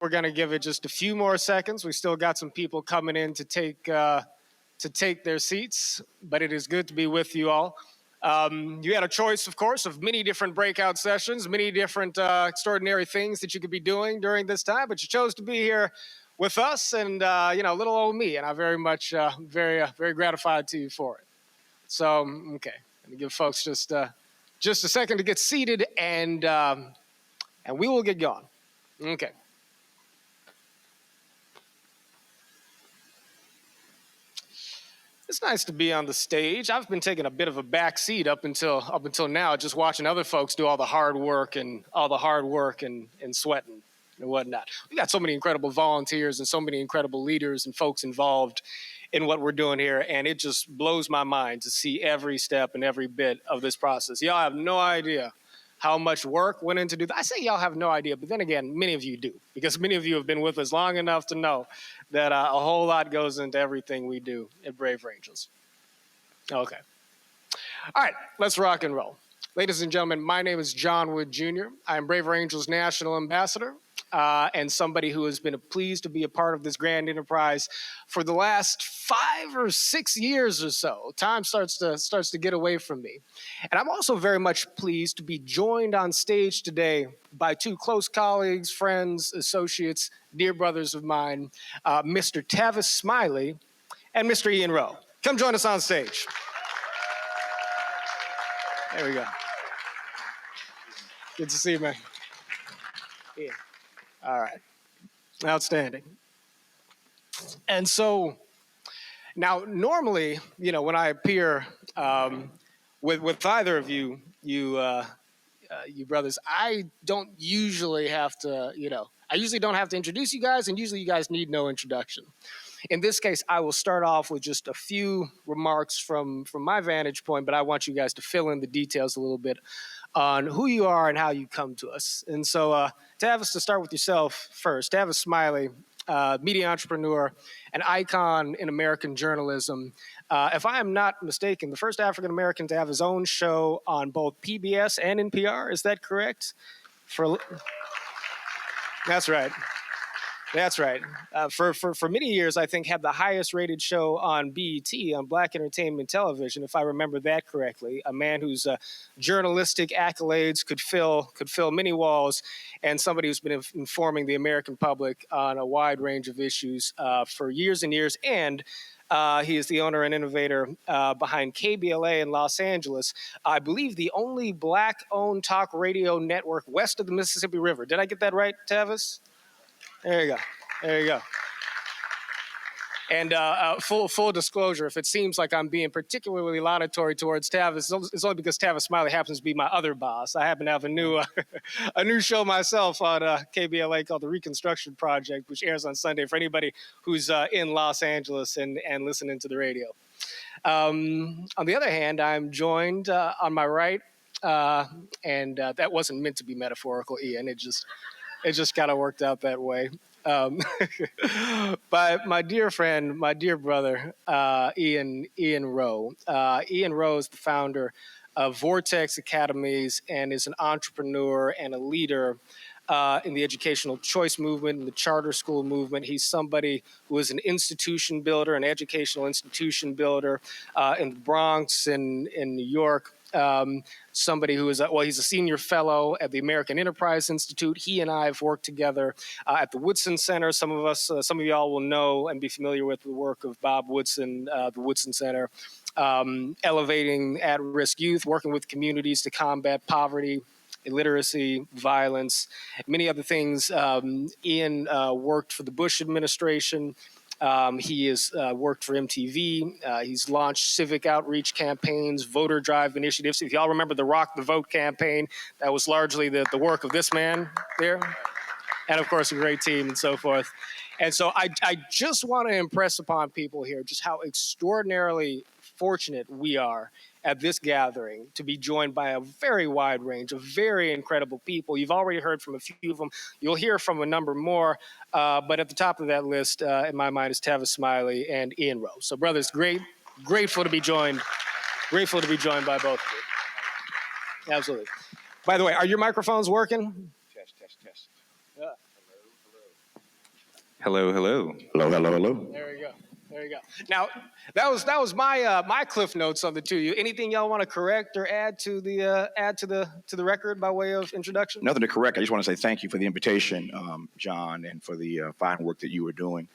We're going to give it just a few more seconds. We still got some people coming in to take their seats, but it is good to be with you all. You had a choice, of course, of many different breakout sessions, many different extraordinary things that you could be doing during this time, but you chose to be here with us and, little old me, and I'm very much, very gratified to you for it. So, okay, let me give folks just a second to get seated, and we will get going. Okay. It's nice to be on the stage. I've been taking a bit of a back seat up until now, just watching other folks do all the hard work and sweating and whatnot. We got so many incredible volunteers and so many incredible leaders and folks involved in what we're doing here, and it just blows my mind to see every step and every bit of this process. Y'all have no idea how much work went into that. I say y'all have no idea, but then again, many of you do, because many of you have been with us long enough to know that a whole lot goes into everything we do at Brave Angels. Okay. All right, let's rock and roll. Ladies and gentlemen, my name is John Wood Jr. I am Brave Angels National Ambassador and somebody who has been pleased to be a part of this grand enterprise for the last 5 or 6 years or so. Time starts to get away from me. And I'm also very much pleased to be joined on stage today by 2 close colleagues, friends, associates, dear brothers of mine, Mr. Tavis Smiley and Mr. Ian Rowe. Come join us on stage. There we go. Good to see you, man. Ian. All right. Outstanding. And so now normally, when I appear with either of you brothers, I don't usually have to, I usually don't have to introduce you guys, and usually you guys need no introduction. In this case, I will start off with just a few remarks from my vantage point, but I want you guys to fill in the details a little bit on who you are and how you come to us. And so, Tavis, to start with yourself first. Tavis Smiley, media entrepreneur, an icon in American journalism. If I am not mistaken, the first African-American to have his own show on both PBS and NPR. Is that correct? That's right. That's right. For many years, I think, had the highest rated show on BET, on Black Entertainment Television, if I remember that correctly. A man whose journalistic accolades could fill many walls, and somebody who's been informing the American public on a wide range of issues for years and years. And he is the owner and innovator behind KBLA in Los Angeles. I believe the only Black-owned talk radio network west of the Mississippi River. Did I get that right, Tavis? There you go. And full disclosure, if it seems like I'm being particularly laudatory towards Tavis, it's only because Tavis Smiley happens to be my other boss. I happen to have a new show myself on KBLA called The Reconstruction Project, which airs on Sunday for anybody who's in Los Angeles and listening to the radio. On the other hand, I'm joined on my right, and that wasn't meant to be metaphorical, Ian. It just kind of worked out that way. By my dear friend, my dear brother, Ian Rowe. Ian Rowe is the founder of Vortex Academies and is an entrepreneur and a leader in the educational choice movement and the charter school movement. He's somebody who is an institution builder, an educational institution builder in the Bronx and in New York. Somebody who is, he's a senior fellow at the American Enterprise Institute. He and I have worked together at the Woodson Center. Some of y'all will know and be familiar with the work of Bob Woodson, the Woodson Center, elevating at-risk youth, working with communities to combat poverty, illiteracy, violence, many other things. Ian worked for the Bush administration. He has worked for MTV. He's launched civic outreach campaigns, voter drive initiatives. If y'all remember the Rock the Vote campaign, that was largely the work of this man there. And of course, a great team and so forth. And so I just want to impress upon people here just how extraordinarily fortunate we are at this gathering to be joined by a very wide range of very incredible people. You've already heard from a few of them. You'll hear from a number more. But at the top of that list, in my mind, is Tavis Smiley and Ian Rowe. So, brothers, grateful to be joined by both of you. Absolutely. By the way, are your microphones working? Test. Yeah. Hello, hello. Hello, hello, hello. There you go. There you go. Now, that was my my cliff notes on the two of you. Anything y'all want to correct or add to the record by way of introduction? Nothing to correct. I just want to say thank you for the invitation, John, and for the fine work that you were doing.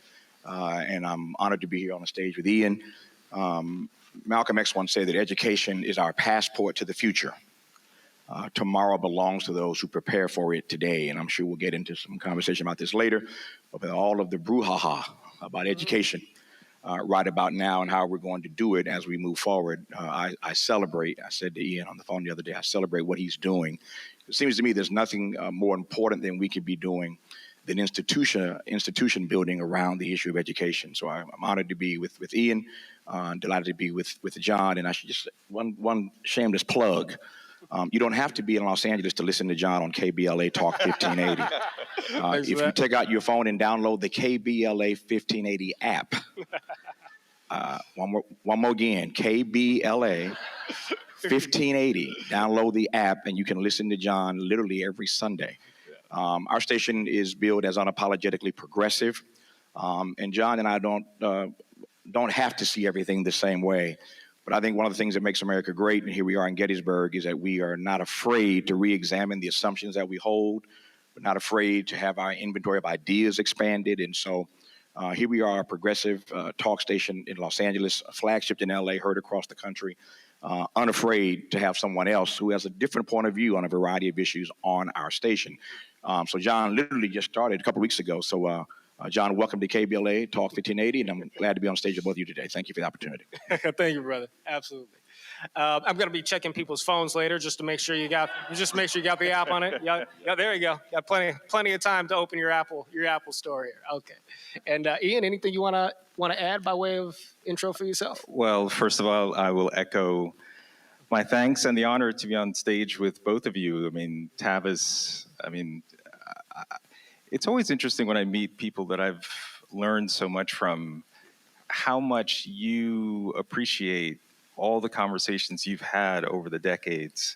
And I'm honored to be here on the stage with Ian. Malcolm X once said that education is our passport to the future. Tomorrow belongs to those who prepare for it today. And I'm sure we'll get into some conversation about this later. But with all of the brouhaha about education right about now and how we're going to do it as we move forward, I celebrate. I said to Ian on the phone the other day, I celebrate what he's doing. It seems to me there's nothing more important than we could be doing than institution building around the issue of education. So I'm honored to be with Ian, delighted to be with John. And I should just, one shameless plug. You don't have to be in Los Angeles to listen to John on KBLA Talk 1580. If you take out your phone and download the KBLA 1580 app, one more again, KBLA 1580. Download the app and you can listen to John literally every Sunday. Our station is billed as unapologetically progressive, and John and I don't have to see everything the same way. But I think one of the things that makes America great, and here we are in Gettysburg, is that we are not afraid to re-examine the assumptions that we hold. We're not afraid to have our inventory of ideas expanded. And so here we are, a progressive talk station in Los Angeles, a flagship in LA, heard across the country, unafraid to have someone else who has a different point of view on a variety of issues on our station. So John literally just started a couple weeks ago. So John, welcome to KBLA Talk 1580, and I'm glad to be on stage with both of you today. Thank you for the opportunity. Thank you, brother. Absolutely. I'm going to be checking people's phones later just to make sure you got the app on it. Yeah, there you go. Got plenty of time to open your Apple Store here. Okay. And Ian, anything you want to add by way of intro for yourself? Well, first of all, I will echo my thanks and the honor to be on stage with both of you. I mean, Tavis. It's always interesting when I meet people that I've learned so much from, how much you appreciate all the conversations you've had over the decades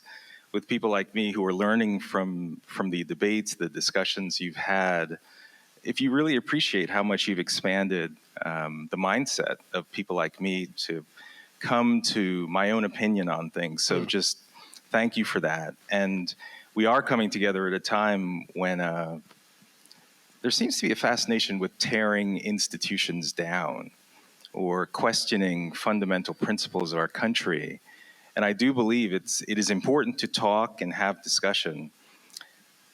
with people like me who are learning from the debates, the discussions you've had. If you really appreciate how much you've expanded the mindset of people like me to come to my own opinion on things. So just thank you for that. And we are coming together at a time when there seems to be a fascination with tearing institutions down or questioning fundamental principles of our country. And I do believe it is important to talk and have discussion,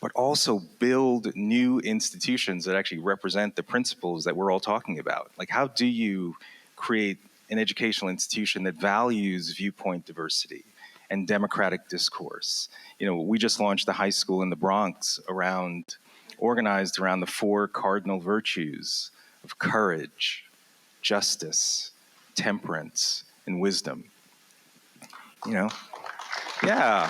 but also build new institutions that actually represent the principles that we're all talking about. Like, how do you create an educational institution that values viewpoint diversity and democratic discourse? You know, we just launched the high school in the Bronx organized around the 4 cardinal virtues of courage, justice, temperance, and wisdom. You know, yeah.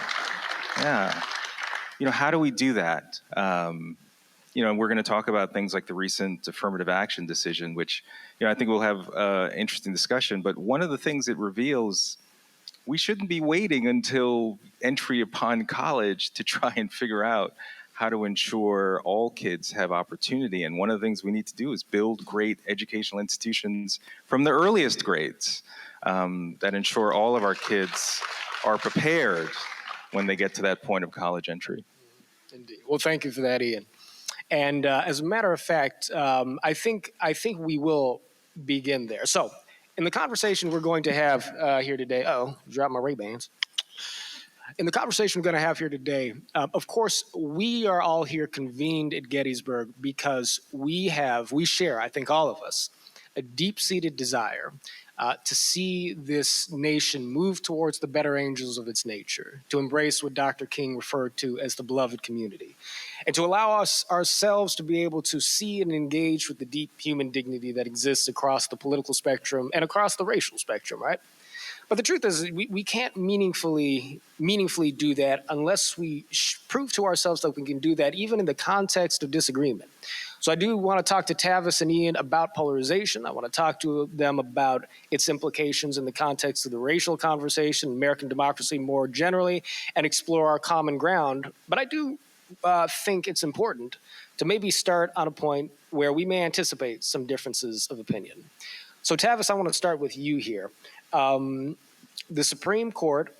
You know, how do we do that? You know, we're going to talk about things like the recent affirmative action decision, which, you know, I think we'll have an interesting discussion. But one of the things it reveals, we shouldn't be waiting until entry upon college to try and figure out how to ensure all kids have opportunity. And one of the things we need to do is build great educational institutions from the earliest grades that ensure all of our kids are prepared when they get to that point of college entry. Indeed. Well, thank you for that, Ian. And as a matter of fact, I think we will begin there. So in the conversation we're going to have here today, dropped my Ray-Bans. In the conversation we're going to have here today, of course, we are all here convened at Gettysburg because we share, I think all of us, a deep-seated desire to see this nation move towards the better angels of its nature, to embrace what Dr. King referred to as the beloved community, and to allow us ourselves to be able to see and engage with the deep human dignity that exists across the political spectrum and across the racial spectrum, right? But the truth is, we can't meaningfully do that unless we prove to ourselves that we can do that, even in the context of disagreement. So I do want to talk to Tavis and Ian about polarization. I want to talk to them about its implications in the context of the racial conversation, American democracy more generally, and explore our common ground. But I do think it's important to maybe start on a point where we may anticipate some differences of opinion. So, Tavis, I want to start with you here. The Supreme Court,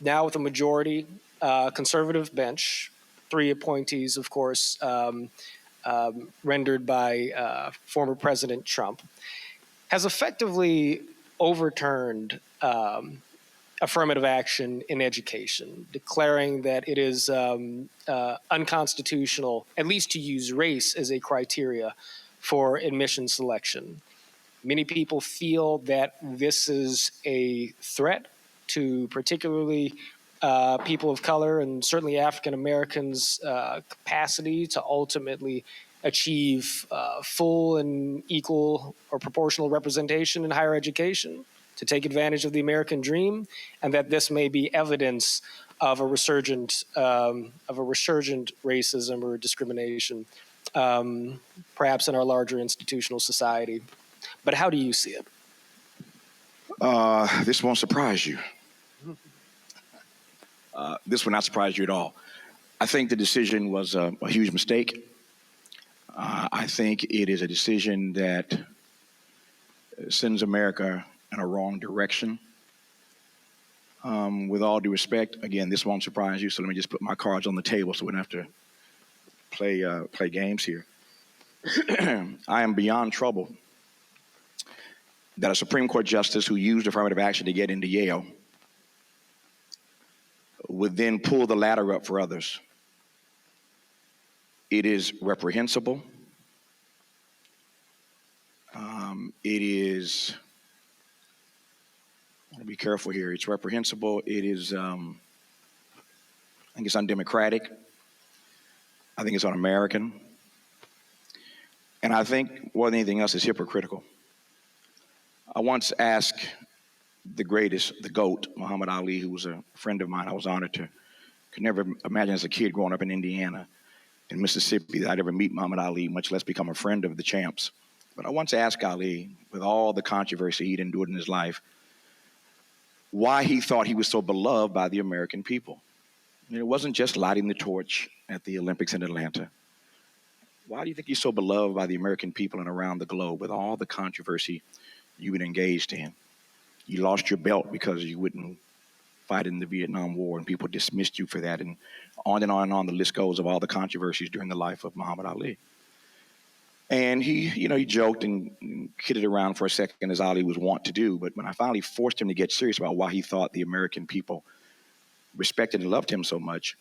now with a majority conservative bench, 3 appointees, of course, rendered by former President Trump, has effectively overturned affirmative action in education, declaring that it is unconstitutional, at least to use race as a criteria for admission selection. Many people feel that this is a threat to particularly people of color and certainly African Americans' capacity to ultimately achieve full and equal or proportional representation in higher education, to take advantage of the American dream, and that this may be evidence of a resurgent racism or discrimination, perhaps in our larger institutional society. But how do you see it? This won't surprise you. This will not surprise you at all. I think the decision was a huge mistake. I think it is a decision that sends America in a wrong direction. With all due respect, again, this won't surprise you, so let me just put my cards on the table so we don't have to play games here. I am beyond troubled that a Supreme Court justice who used affirmative action to get into Yale would then pull the ladder up for others. It is reprehensible. It is, I want to be careful here. It's reprehensible. It is, I think it's undemocratic. I think it's un-American. And I think more than anything else, it's hypocritical. I once asked the greatest, the GOAT, Muhammad Ali, who was a friend of mine. I was honored to, could never imagine as a kid growing up in Indiana, in Mississippi, that I'd ever meet Muhammad Ali, much less become a friend of the champs. But I once asked Ali, with all the controversy he'd endured in his life, why he thought he was so beloved by the American people. And it wasn't just lighting the torch at the Olympics in Atlanta. Why do you think he's so beloved by the American people and around the globe with all the controversy you've been engaged in? You lost your belt because you wouldn't fight in the Vietnam War, and people dismissed you for that, and on and on and on the list goes of all the controversies during the life of Muhammad Ali. And he joked and kidded around for a second, as Ali was wont to do. But when I finally forced him to get serious about why he thought the American people respected and loved him so much,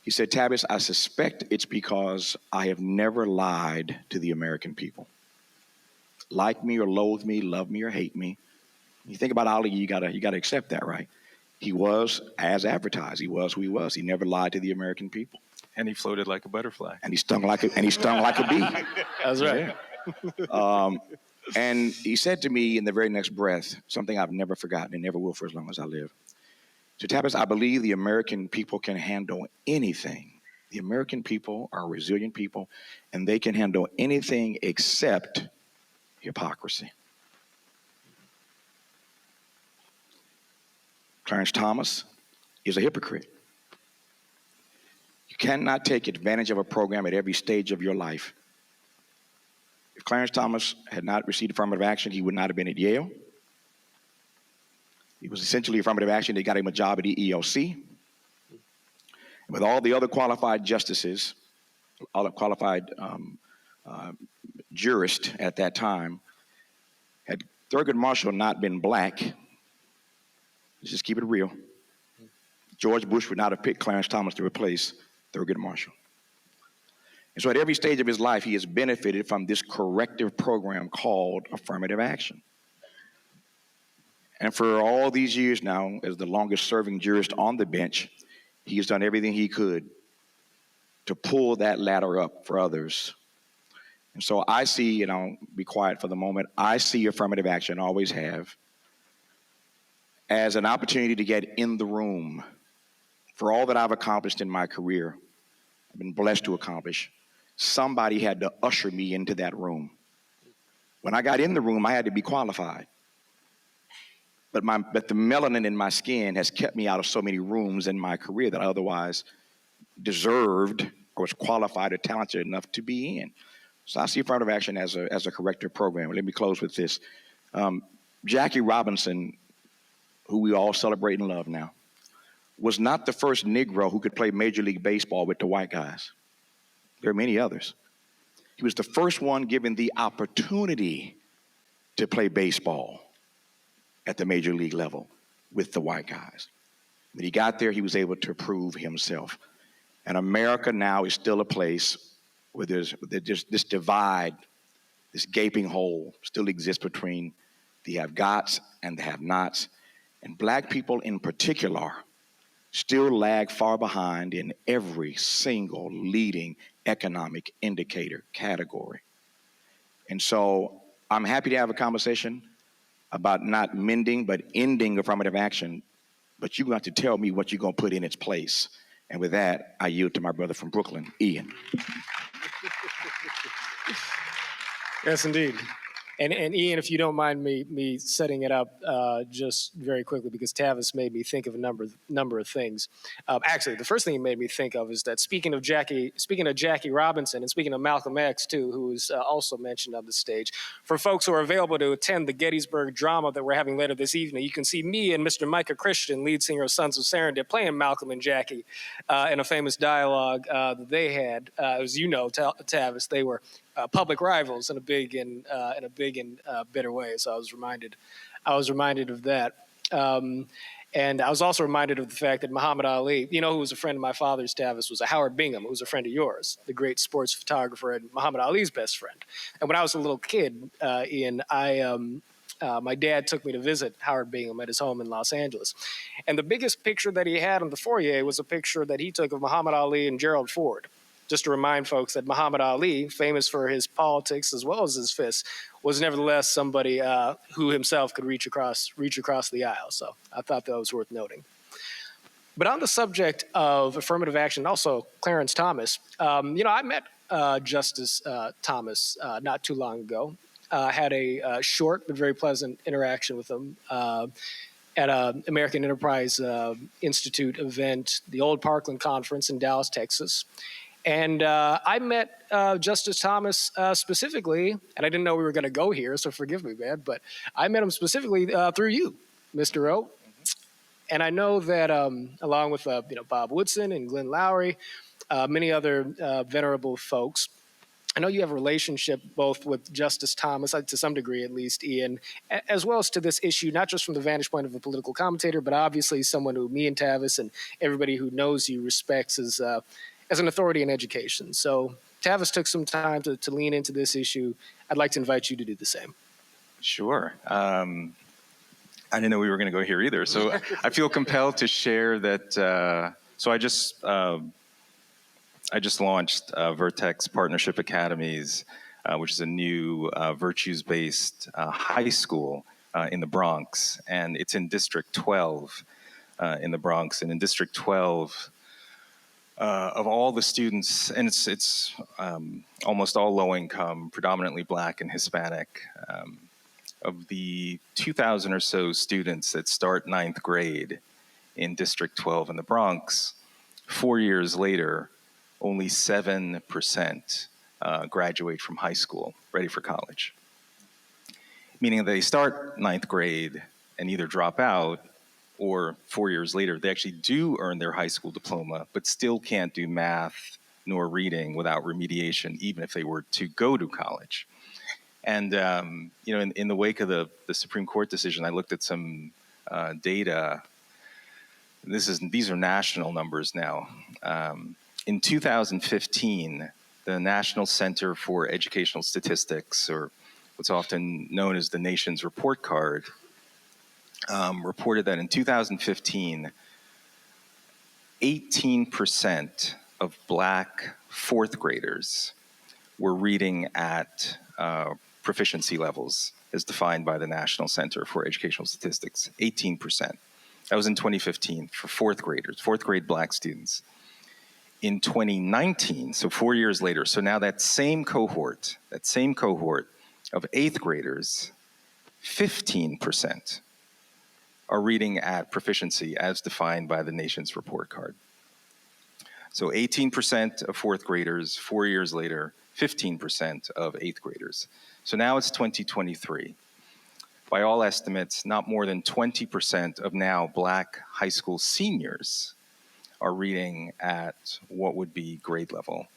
he said, "Tavis, I suspect it's because I have never lied to the American people. Like me or loathe me, love me or hate me." You think about Ali, you gotta accept that, right? He was as advertised. He was who he was. He never lied to the American people. And he floated like a butterfly. And he stung like a bee. That's right. Yeah. And he said to me in the very next breath, something I've never forgotten and never will for as long as I live. So, Tavis, I believe the American people can handle anything. The American people are resilient people, and they can handle anything except hypocrisy. Clarence Thomas is a hypocrite. You cannot take advantage of a program at every stage of your life. If Clarence Thomas had not received affirmative action, he would not have been at Yale. It was essentially affirmative action that got him a job at the EEOC. And with all the other qualified justices, all the qualified jurists at that time, had Thurgood Marshall not been black, let's just keep it real, George Bush would not have picked Clarence Thomas to replace Thurgood Marshall. And so at every stage of his life, he has benefited from this corrective program called affirmative action. And for all these years now, as the longest serving jurist on the bench, he has done everything he could to pull that ladder up for others. And so I see, and I'll be quiet for the moment, I see affirmative action, always have, as an opportunity to get in the room. For all that I've accomplished in my career, I've been blessed to accomplish, somebody had to usher me into that room. When I got in the room, I had to be qualified. But the melanin in my skin has kept me out of so many rooms in my career that I otherwise deserved or was qualified or talented enough to be in. So I see affirmative action as a corrective program. Let me close with this. Jackie Robinson, who we all celebrate and love now, was not the first Negro who could play Major League Baseball with the white guys. There are many others. He was the first one given the opportunity to play baseball at the Major League level with the white guys. When he got there, he was able to prove himself. And America now is still a place where there's this divide, this gaping hole still exists between the have-gots and the have-nots. And black people in particular still lag far behind in every single leading economic indicator category. And so I'm happy to have a conversation about not mending, but ending affirmative action. But you're going to have to tell me what you're going to put in its place. And with that, I yield to my brother from Brooklyn, Ian. Yes, indeed. And Ian, if you don't mind me setting it up just very quickly, because Tavis made me think of a number of things. Actually, the first thing he made me think of is that speaking of Jackie Robinson, and speaking of Malcolm X too, who is also mentioned on the stage, for folks who are available to attend the Gettysburg drama that we're having later this evening, you can see me and Mr. Micah Christian, lead singer of Sons of Serendip, playing Malcolm and Jackie in a famous dialogue that they had. As you know, Tavis, they were public rivals in a big and bitter way. So I was reminded of that. And I was also reminded of the fact that Muhammad Ali, who was a friend of my father's, Tavis, was a Howard Bingham, who was a friend of yours, the great sports photographer and Muhammad Ali's best friend. And when I was a little kid, Ian, my dad took me to visit Howard Bingham at his home in Los Angeles. And the biggest picture that he had on the foyer was a picture that he took of Muhammad Ali and Gerald Ford. Just to remind folks that Muhammad Ali, famous for his politics as well as his fists, was nevertheless somebody who himself could reach across the aisle. So I thought that was worth noting. But on the subject of affirmative action, also Clarence Thomas, I met Justice Thomas not too long ago. Had a short but very pleasant interaction with him at an American Enterprise Institute event, the Old Parkland Conference in Dallas, Texas. And I met Justice Thomas specifically, and I didn't know we were going to go here, so forgive me, man, but I met him specifically through you, Mr. Rowe. And I know that along with Bob Woodson and Glenn Lowry, many other venerable folks, I know you have a relationship both with Justice Thomas, to some degree at least, Ian, as well as to this issue, not just from the vantage point of a political commentator, but obviously someone who me and Tavis and everybody who knows you respects as an authority in education. So Tavis took some time to lean into this issue. I'd like to invite you to do the same. Sure. I didn't know we were going to go here either. So I feel compelled to share that. So I just launched Vertex Partnership Academies, which is a new virtues-based high school in the Bronx. And it's in District 12 in the Bronx. And in District 12, of all the students, and it's almost all low income, predominantly Black and Hispanic, of the 2,000 or so students that start ninth grade in District 12 in the Bronx, 4 years later, only 7% graduate from high school, ready for college. Meaning they start ninth grade and either drop out, or 4 years later, they actually do earn their high school diploma, but still can't do math nor reading without remediation, even if they were to go to college. And in the wake of the Supreme Court decision, I looked at some data. These are national numbers now. In 2015, the National Center for Educational Statistics, or what's often known as the nation's report card, reported that in 2015, 18% of Black fourth graders were reading at proficiency levels as defined by the National Center for Educational Statistics, 18%. That was in 2015 for fourth grade Black students. In 2019, so 4 years later, so now that same cohort of eighth graders, 15% are reading at proficiency as defined by the nation's report card. So 18% of fourth graders, 4 years later, 15% of eighth graders. So now it's 2023. By all estimates, not more than 20% of now Black high school seniors are reading at what would be grade level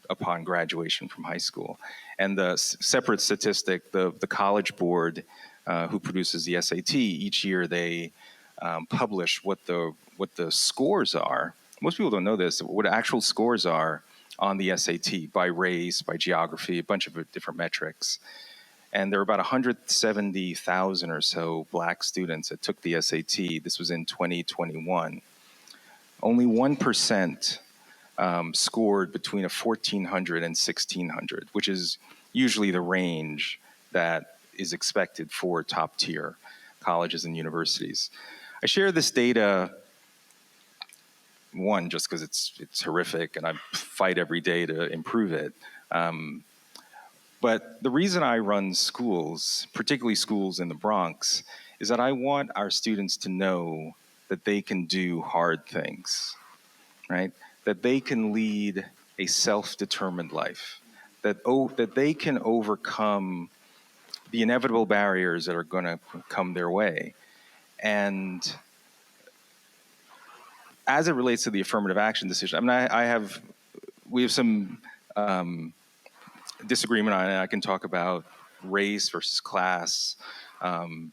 upon graduation from high school. And the separate statistic, the College Board, who produces the SAT, each year they publish what the scores are. Most people don't know this, what actual scores are on the SAT by race, by geography, a bunch of different metrics. And there were about 170,000 or so Black students that took the SAT. This was in 2021. Only 1% scored between a 1,400 and 1,600, which is usually the range that is expected for top tier colleges and universities. I share this data, one, just because it's horrific and I fight every day to improve it. But the reason I run schools, particularly schools in the Bronx, is that I want our students to know that they can do hard things, right? That they can lead a self-determined life, that they can overcome the inevitable barriers that are going to come their way. And as it relates to the affirmative action decision, I mean, we have some disagreement on it. I can talk about race versus class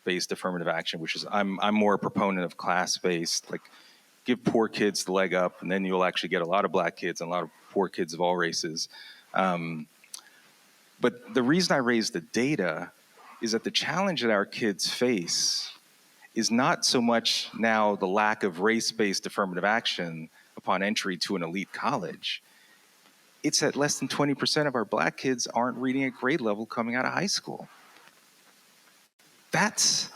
based affirmative action, which is I'm more a proponent of class-based, like give poor kids the leg up, and then you'll actually get a lot of Black kids and a lot of poor kids of all races. But the reason I raise the data is that the challenge that our kids face is not so much now the lack of race-based affirmative action upon entry to an elite college. It's that less than 20% of our Black kids aren't reading at grade level coming out of high school. That's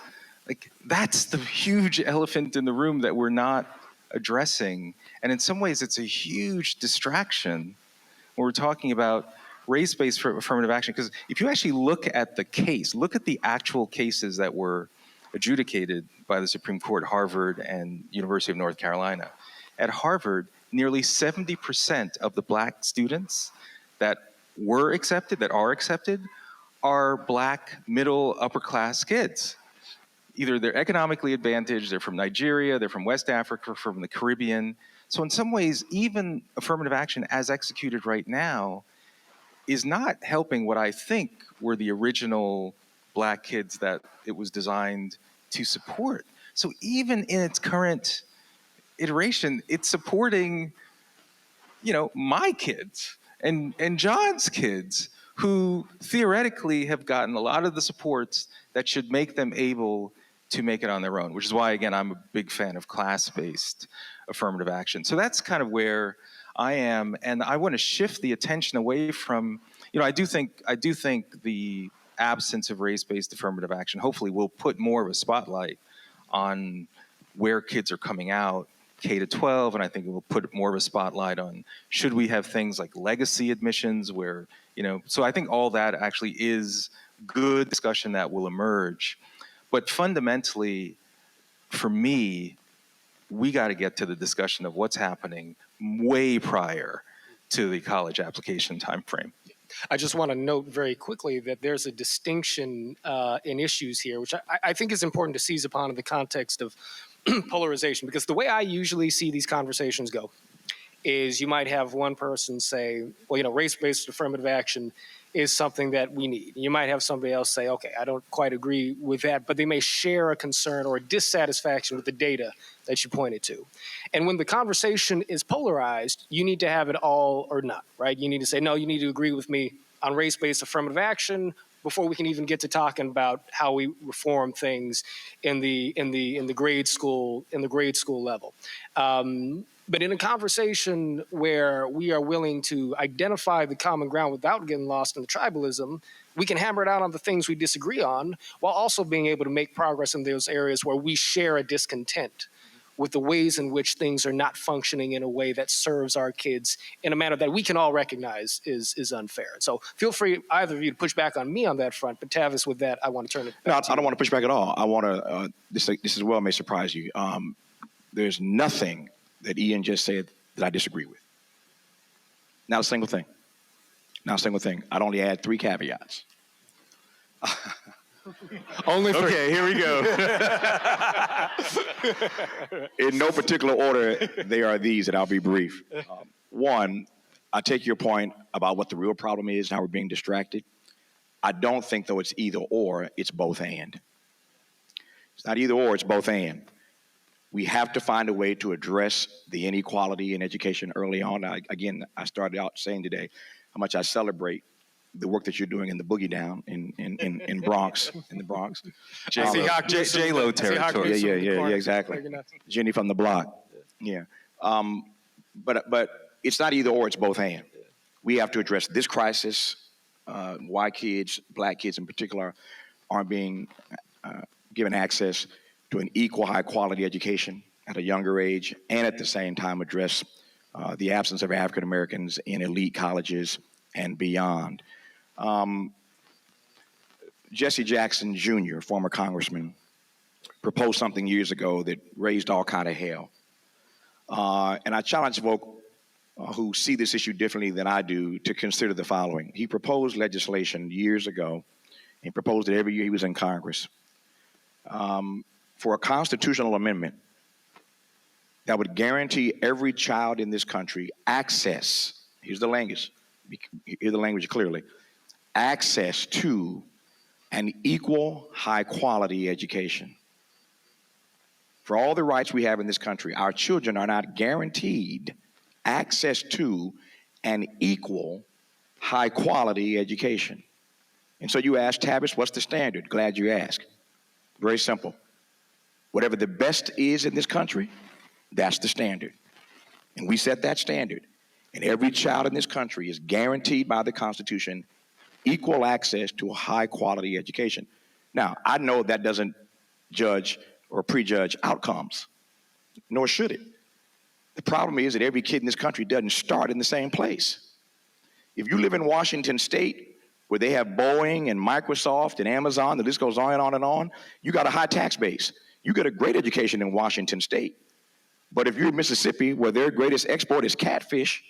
the huge elephant in the room that we're not addressing. And in some ways, it's a huge distraction when we're talking about race-based affirmative action. Because if you actually look at the actual cases that were adjudicated by the Supreme Court, Harvard and University of North Carolina. At Harvard, nearly 70% of the Black students that are accepted, are Black middle upper class kids. Either they're economically advantaged, they're from Nigeria, they're from West Africa, from the Caribbean. So in some ways, even affirmative action as executed right now is not helping what I think were the original Black kids that it was designed to support. So even in its current iteration, it's supporting, my kids and John's kids, who theoretically have gotten a lot of the supports that should make them able to make it on their own, which is why, again, I'm a big fan of class-based affirmative action. So that's kind of where I am, and I want to shift the attention away from, I do think the absence of race-based affirmative action hopefully will put more of a spotlight on where kids are coming out K to 12, and I think it will put more of a spotlight on should we have things like legacy admissions where, so I think all that actually is good discussion that will emerge. But fundamentally, for me, we got to get to the discussion of what's happening way prior to the college application timeframe. I just want to note very quickly that there's a distinction in issues here, which I think is important to seize upon in the context of polarization, because the way I usually see these conversations go is you might have one person say, well, race-based affirmative action is something that we need. You might have somebody else say, okay, I don't quite agree with that, but they may share a concern or a dissatisfaction with the data that you pointed to. And when the conversation is polarized, you need to have it all or not, right? You need to say, no, you need to agree with me on race-based affirmative action before we can even get to talking about how we reform things in the grade school level. But in a conversation where we are willing to identify the common ground without getting lost in the tribalism, we can hammer it out on the things we disagree on while also being able to make progress in those areas where we share a discontent with the ways in which things are not functioning in a way that serves our kids in a manner that we can all recognize is unfair. So feel free, either of you, to push back on me on that front. But Tavis, with that, I want to turn it back to you. I don't want to push back at all. I want to, this as well may surprise you. There's nothing that Ian just said that I disagree with. Not a single thing. Not a single thing. I'd only add 3 caveats. Only 3. Okay, here we go. In no particular order, they are these, and I'll be brief. One, I take your point about what the real problem is and how we're being distracted. I don't think, though, it's either or, it's both and. It's not either or, it's both and. We have to find a way to address the inequality in education early on. I started out saying today how much I celebrate the work that you're doing in the Boogie Down in Bronx, in the Bronx. J-Lo territory. Yeah, exactly. Jenny from the block. Yeah. But it's not either or, it's both and. We have to address this crisis. Why kids, black kids in particular, aren't being given access to an equal high quality education at a younger age, and at the same time address the absence of African Americans in elite colleges and beyond. Jesse Jackson Jr., former congressman, proposed something years ago that raised all kind of hell. And I challenge folks who see this issue differently than I do to consider the following. He proposed legislation years ago. He proposed it every year he was in Congress for a constitutional amendment that would guarantee every child in this country access, here's the language, hear the language clearly, access to an equal high quality education. For all the rights we have in this country, our children are not guaranteed access to an equal high quality education. And so you ask, Tavis, what's the standard? Glad you asked. Very simple. Whatever the best is in this country, that's the standard. And we set that standard. And every child in this country is guaranteed by the Constitution equal access to a high quality education. Now, I know that doesn't judge or prejudge outcomes, nor should it. The problem is that every kid in this country doesn't start in the same place. If you live in Washington State, where they have Boeing and Microsoft and Amazon, the list goes on and on, you got a high tax base. You get a great education in Washington State. But if you're in Mississippi, where their greatest export is catfish,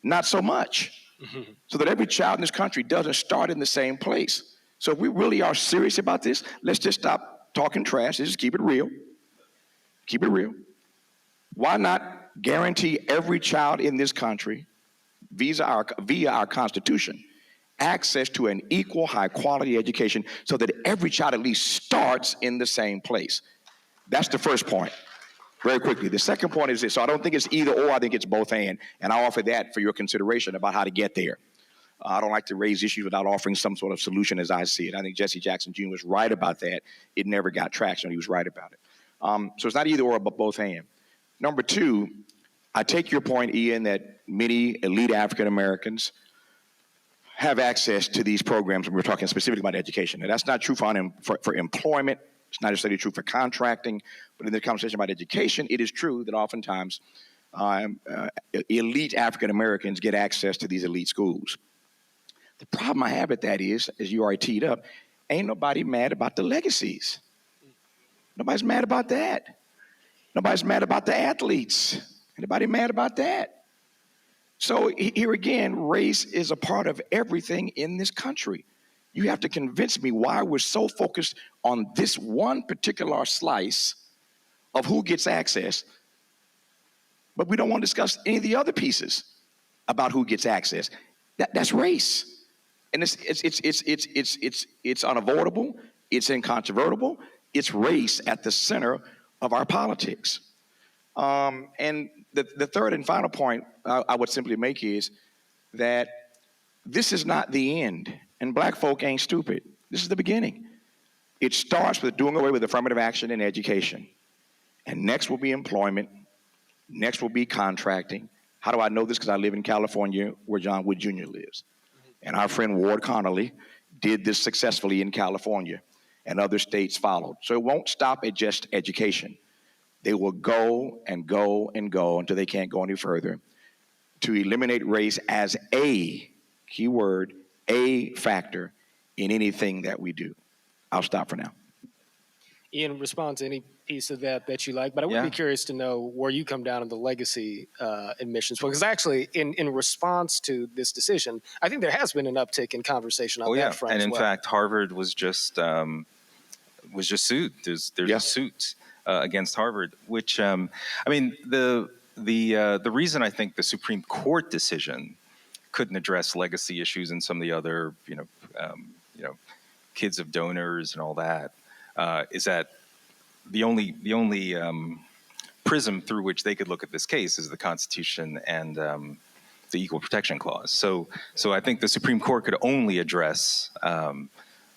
not so much. So that every child in this country doesn't start in the same place. So if we really are serious about this, let's just stop talking trash. Let's just keep it real. Keep it real. Why not guarantee every child in this country, via our Constitution, access to an equal high quality education so that every child at least starts in the same place? That's the first point. Very quickly. The second point is this. So I don't think it's either or, I think it's both and I offer that for your consideration about how to get there. I don't like to raise issues without offering some sort of solution as I see it. I think Jesse Jackson Jr. was right about that. It never got traction. He was right about it. So it's not either or, but both and. Number two, I take your point, Ian, that many elite African Americans have access to these programs when we're talking specifically about education. And that's not true for employment. It's not necessarily true for contracting, but in the conversation about education, it is true that oftentimes elite African Americans get access to these elite schools. The problem I have with that is, as you already teed up, ain't nobody mad about the legacies. Nobody's mad about that. Nobody's mad about the athletes. Anybody mad about that? So here again, race is a part of everything in this country. You have to convince me why we're so focused on this one particular slice of who gets access, but we don't want to discuss any of the other pieces about who gets access. That's race, and it's unavoidable. It's incontrovertible. It's race at the center of our politics. And the third and final point I would simply make is that this is not the end. And black folk ain't stupid. This is the beginning. It starts with doing away with affirmative action in education. And next will be employment. Next will be contracting. How do I know this? Because I live in California, where John Wood Jr. lives. And our friend Ward Connolly did this successfully in California, and other states followed. So it won't stop at just education. They will go and go and go until they can't go any further to eliminate race as a, key word, a factor in anything that we do. I'll stop for now. Ian, respond to any piece of that you like, but I would Yeah. be curious to know where you come down on the legacy admissions, because actually, in response to this decision, I think there has been an uptick in conversation on Oh that yeah, front and as in well. fact, Harvard was just sued. There's Yeah. a suit against Harvard, which I mean the reason I think the Supreme Court decision couldn't address legacy issues and some of the other kids of donors and all that is that the only prism through which they could look at this case is the Constitution and the Equal Protection Clause. So I think the Supreme Court could only address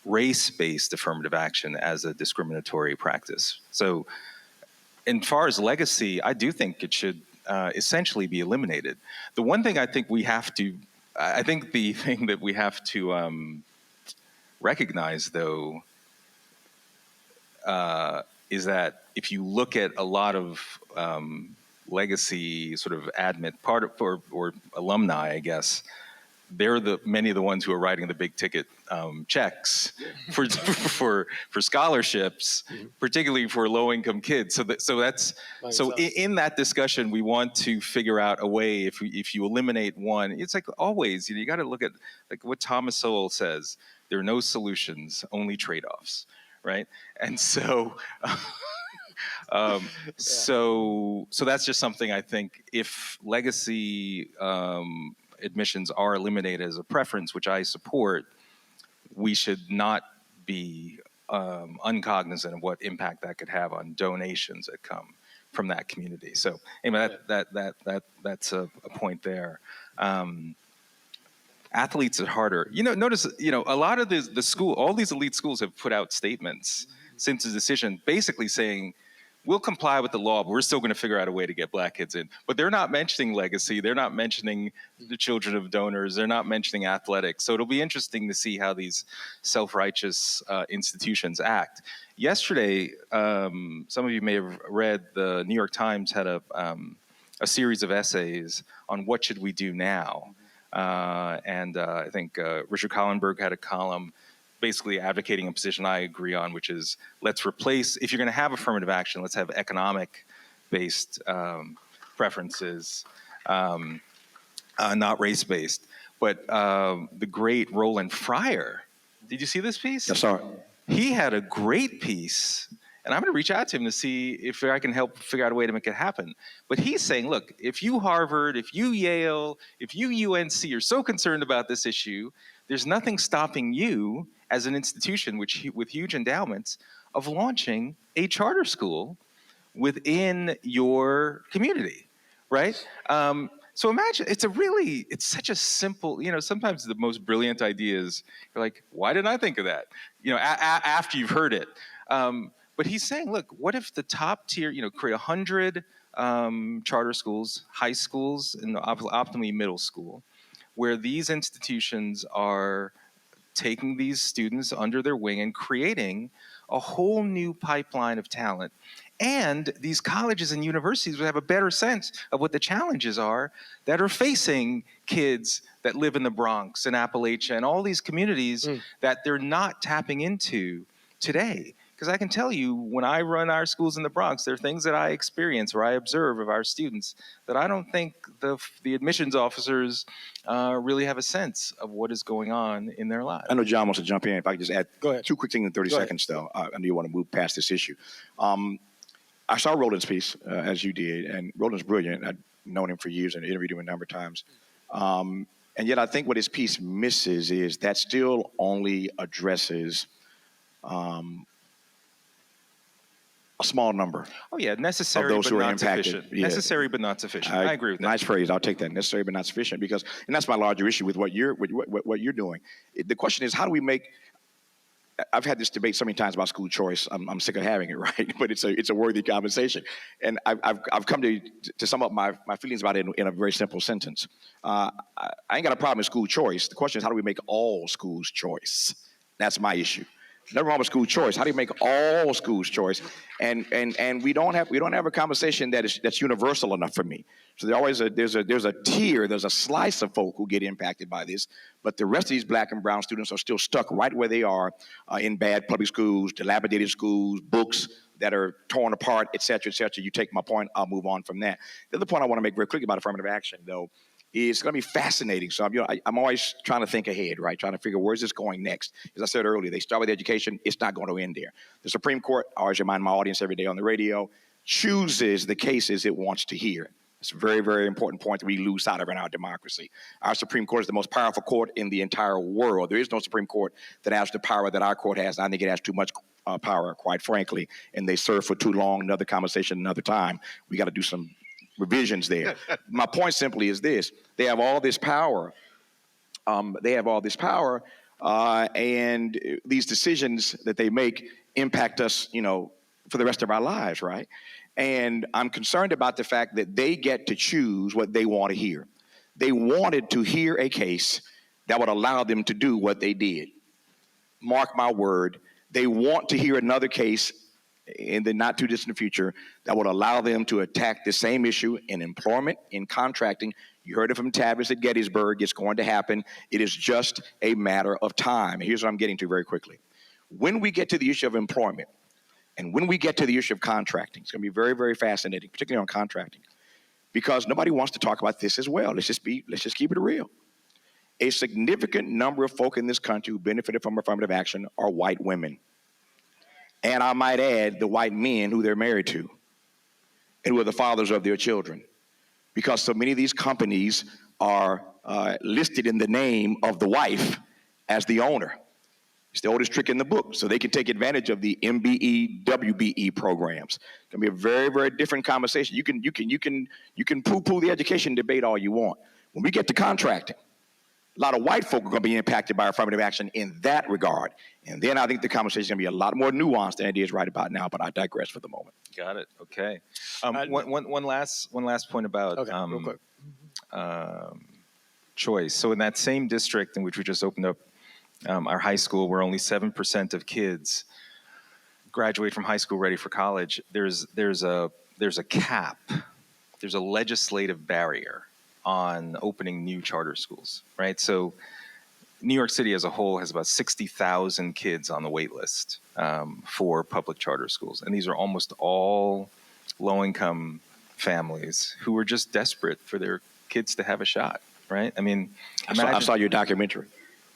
race-based affirmative action as a discriminatory practice. So, as far as legacy, I do think it should essentially be eliminated. The one thing I think the thing that we have to recognize, though, is that if you look at a lot of legacy sort of or alumni, I guess, they're many of the ones who are writing the big ticket checks for scholarships, particularly for low income kids. So in that discussion, we want to figure out a way. If you eliminate one, it's like always, you got to look at like what Thomas Sowell says. There are no solutions, only trade-offs, right? And so. So that's just something I think if legacy admissions are eliminated as a preference, which I support, we should not be uncognizant of what impact that could have on donations that come from that community. So anyway, that's a point there. Athletes are harder. Notice, a lot of all these elite schools have put out statements since the decision basically saying, we'll comply with the law, but we're still going to figure out a way to get black kids in. But they're not mentioning legacy. They're not mentioning the children of donors. They're not mentioning athletics. So it'll be interesting to see how these self-righteous institutions act. Yesterday, some of you may have read the New York Times had a series of essays on what should we do now. And I think Richard Collenberg had a column basically advocating a position I agree on, which is let's replace, if you're going to have affirmative action, let's have economic-based preferences, not race-based. But the great Roland Fryer, did you see this piece? Yes, sir. He had a great piece, and I'm going to reach out to him to see if I can help figure out a way to make it happen. But he's saying, look, if you Harvard, if you Yale, if you UNC are so concerned about this issue, there's nothing stopping you as an institution with huge endowments of launching a charter school within your community, right? So imagine, it's such a simple, sometimes the most brilliant ideas, you're like, why didn't I think of that? After you've heard it. But he's saying, look, what if the top tier, create 100 charter schools, high schools, and optimally middle school, where these institutions are taking these students under their wing and creating a whole new pipeline of talent. And these colleges and universities would have a better sense of what the challenges are that are facing kids that live in the Bronx and Appalachia and all these communities that they're not tapping into today. Because I can tell you, when I run our schools in the Bronx, there are things that I experience or I observe of our students that I don't think the admissions officers really have a sense of what is going on in their lives. I know John wants to jump in. If I could just add two quick things in 30 Go seconds, though. I know you want to move past this issue. I saw Roland's piece, as you did, and Roland's brilliant. I've known him for years and interviewed him a number of times. And yet I think what his piece misses is that still only addresses a small number. Oh yeah, necessary of those but who are not impacted. sufficient. Yeah. Necessary but not sufficient. I agree with that. Nice phrase. I'll take that. Necessary but not sufficient, and that's my larger issue with what you're doing. The question is, how do we make? I've had this debate so many times about school choice. I'm sick of having it, right? But it's a worthy conversation, and I've come to sum up my feelings about it in a very simple sentence. I ain't got a problem with school choice. The question is, how do we make all schools choice? That's my issue. Nothing wrong with school choice. How do you make all schools choice? And we don't have a conversation that's universal enough for me. So there's a tier, there's a slice of folk who get impacted by this, but the rest of these black and brown students are still stuck right where they are in bad public schools, dilapidated schools, books that are torn apart, et cetera, et cetera. You take my point, I'll move on from that. The other point I want to make very quickly about affirmative action, though, is going to be fascinating. So I'm always trying to think ahead, right? Trying to figure where's this going next. As I said earlier, they start with education. It's not going to end there. The Supreme Court, I always remind my audience every day on the radio, chooses the cases it wants to hear. It's a very, very important point that we lose sight of in our democracy. Our Supreme Court is the most powerful court in the entire world. There is no Supreme Court that has the power that our court has. I think it has too much power, quite frankly, and they serve for too long. Another conversation, another time. We got to do some revisions there. My point simply is this: they have all this power. And these decisions that they make impact us, for the rest of our lives, right? And I'm concerned about the fact that they get to choose what they want to hear. They wanted to hear a case that would allow them to do what they did. Mark my word, they want to hear another case in the not too distant future that would allow them to attack the same issue in employment, in contracting. You heard it from Tavis at Gettysburg. It's going to happen. It is just a matter of time. Here's what I'm getting to very quickly. When we get to the issue of employment, and when we get to the issue of contracting, it's going to be very, very fascinating, particularly on contracting, because nobody wants to talk about this as well. Let's just keep it real. A significant number of folk in this country who benefited from affirmative action are white women. And I might add, the white men who they're married to and who are the fathers of their children. Because so many of these companies are listed in the name of the wife as the owner. It's the oldest trick in the book, so they can take advantage of the MBE, WBE programs. It's gonna be a very, very different conversation. You can poo-poo the education debate all you want. When we get to contracting, a lot of white folk are going to be impacted by affirmative action in that regard. And then I think the conversation is going to be a lot more nuanced than it is right about now, but I digress for the moment. Got it. Okay. One last point about real quick. Choice. So in that same district in which we just opened up our high school, where only 7% of kids graduate from high school ready for college, there's a cap, there's a legislative barrier on opening new charter schools, right? So New York City as a whole has about 60,000 kids on the wait list for public charter schools. And these are almost all low-income families who are just desperate for their kids to have a shot, right? I mean, I saw your documentary.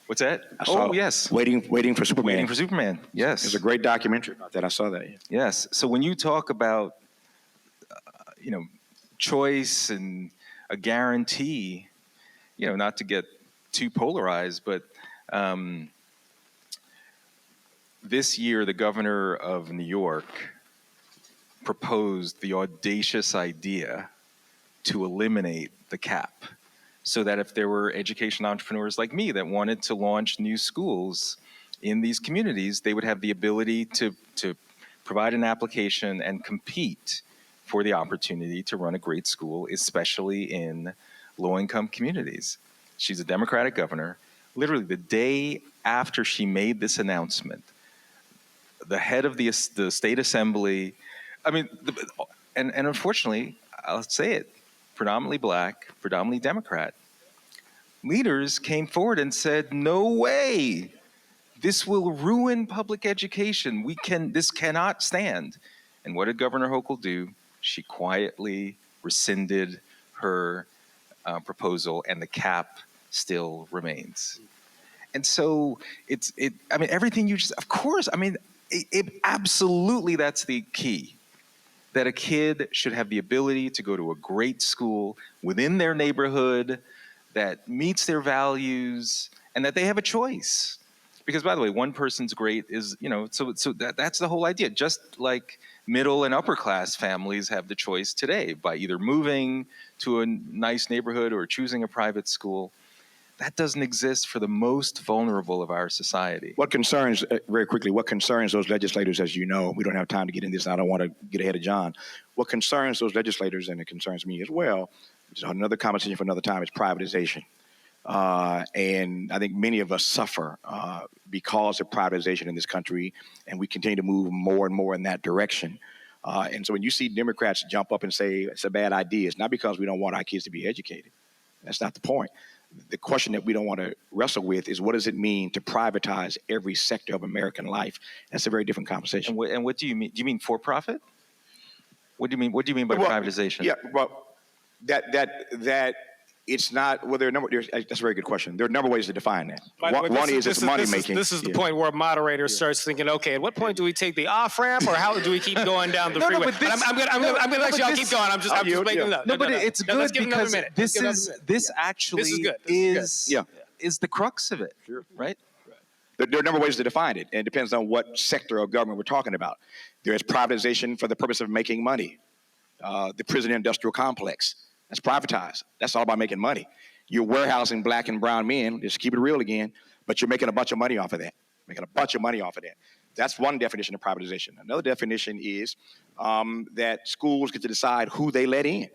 What's that? Yes. Waiting for Superman. Waiting for Superman, yes. There's a great documentary about that. I saw that, yeah. Yes. So when you talk about, choice and a guarantee, not to get too polarized, but this year the governor of New York proposed the audacious idea to eliminate the cap, so that if there were education entrepreneurs like me that wanted to launch new schools in these communities, they would have the ability to provide an application and compete for the opportunity to run a great school, especially in low-income communities. She's a Democratic governor. Literally the day after she made this announcement, the head of the state assembly, and unfortunately, I'll say it, predominantly black, predominantly Democrat, leaders came forward and said, no way, this will ruin public education. This cannot stand. And what did Governor Hochul do? She quietly rescinded her proposal, and the cap still remains. And so everything you just, of course, absolutely that's the key. That a kid should have the ability to go to a great school within their neighborhood that meets their values, and that they have a choice. Because, by the way, one person's great is, so that's the whole idea. Just like middle and upper class families have the choice today by either moving to a nice neighborhood or choosing a private school, that doesn't exist for the most vulnerable of our society. Very quickly, what concerns those legislators, as you know, we don't have time to get into this, and I don't want to get ahead of John. What concerns those legislators, and it concerns me as well, which is another conversation for another time, is privatization. And I think many of us suffer because of privatization in this country, and we continue to move more and more in that direction. And so when you see Democrats jump up and say it's a bad idea, it's not because we don't want our kids to be educated. That's not the point. The question that we don't want to wrestle with is, what does it mean to privatize every sector of American life? That's a very different conversation. And what do you mean? Do you mean for profit? What do you mean? What do you mean by privatization? Yeah, well, that it's not. Well, that's a very good question. There are a number of ways to define that. One is it's money making. This is the point where a moderator starts thinking, okay, at what point do we take the off ramp, or how do we keep going down the freeway? I'm gonna let y'all keep going. I'm just making it up. No, but it's good because this actually is the crux of it, right? There are a number of ways to define it, and it depends on what sector of government we're talking about. There is privatization for the purpose of making money. The prison industrial complex, that's privatized. That's all about making money. You're warehousing black and brown men, just keep it real again, but you're making a bunch of money off of that. That's one definition of privatization. Another definition is that schools get to decide who they let in.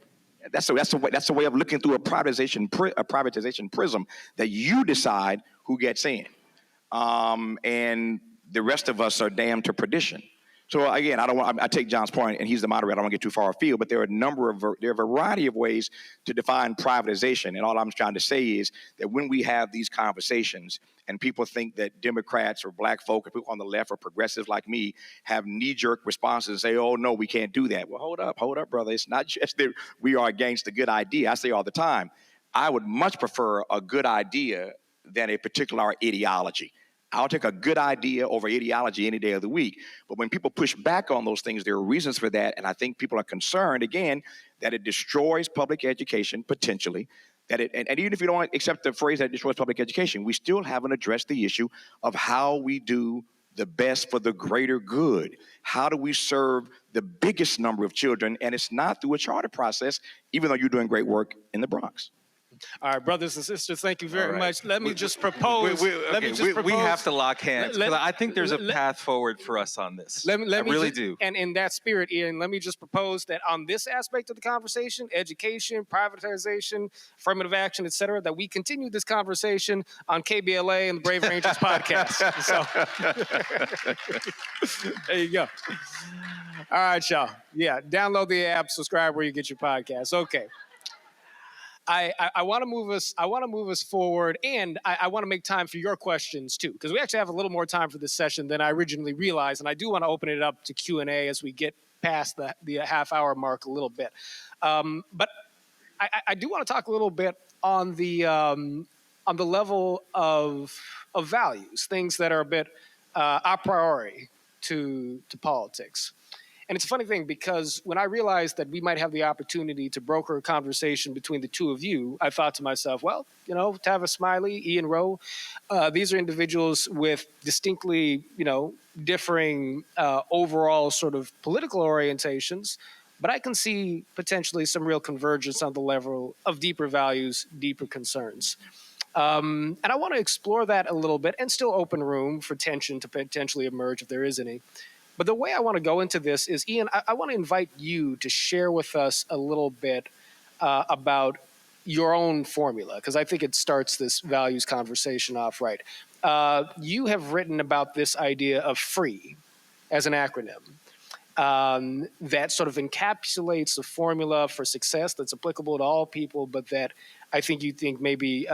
That's a way of looking through a privatization prism, that you decide who gets in. And the rest of us are damned to perdition. So again, I take John's point, and he's the moderator. I don't want to get too far afield, but there are a variety of ways to define privatization. And all I'm trying to say is that when we have these conversations, and people think that Democrats or black folk or people on the left or progressives like me have knee-jerk responses and say, "Oh no, we can't do that." Well, hold up, brother. It's not just that we are against a good idea. I say all the time, I would much prefer a good idea than a particular ideology. I'll take a good idea over ideology any day of the week. But when people push back on those things, there are reasons for that. And I think people are concerned, again, that it destroys public education, potentially. And even if you don't accept the phrase that it destroys public education, we still haven't addressed the issue of how we do the best for the greater good. How do we serve the biggest number of children? And it's not through a charter process, even though you're doing great work in the Bronx. All right, brothers and sisters, thank you very much. Let me just propose. We have to lock hands. I think there's a path forward for us on this. I really do. And in that spirit, Ian, let me just propose that on this aspect of the conversation, education, privatization, affirmative action, et cetera, that we continue this conversation on KBLA and the Brave Rangers podcast. So there you go. All right, y'all. Yeah, download the app, subscribe where you get your podcasts. Okay. I want to move us forward, and I want to make time for your questions too, because we actually have a little more time for this session than I originally realized, and I do want to open it up to Q&A as we get past the half-hour mark a little bit. But I do want to talk a little bit on the level of values, things that are a bit a priori to politics. And it's a funny thing, because when I realized that we might have the opportunity to broker a conversation between the two of you, I thought to myself, well, Tavis, Smiley, Ian Rowe, these are individuals with distinctly, differing overall sort of political orientations, but I can see potentially some real convergence on the level of deeper values, deeper concerns. And I want to explore that a little bit and still open room for tension to potentially emerge if there is any. But the way I want to go into this is, Ian, I want to invite you to share with us a little bit about your own formula, because I think it starts this values conversation off right. You have written about this idea of FREE as an acronym that sort of encapsulates the formula for success that's applicable to all people, but that I think you think may be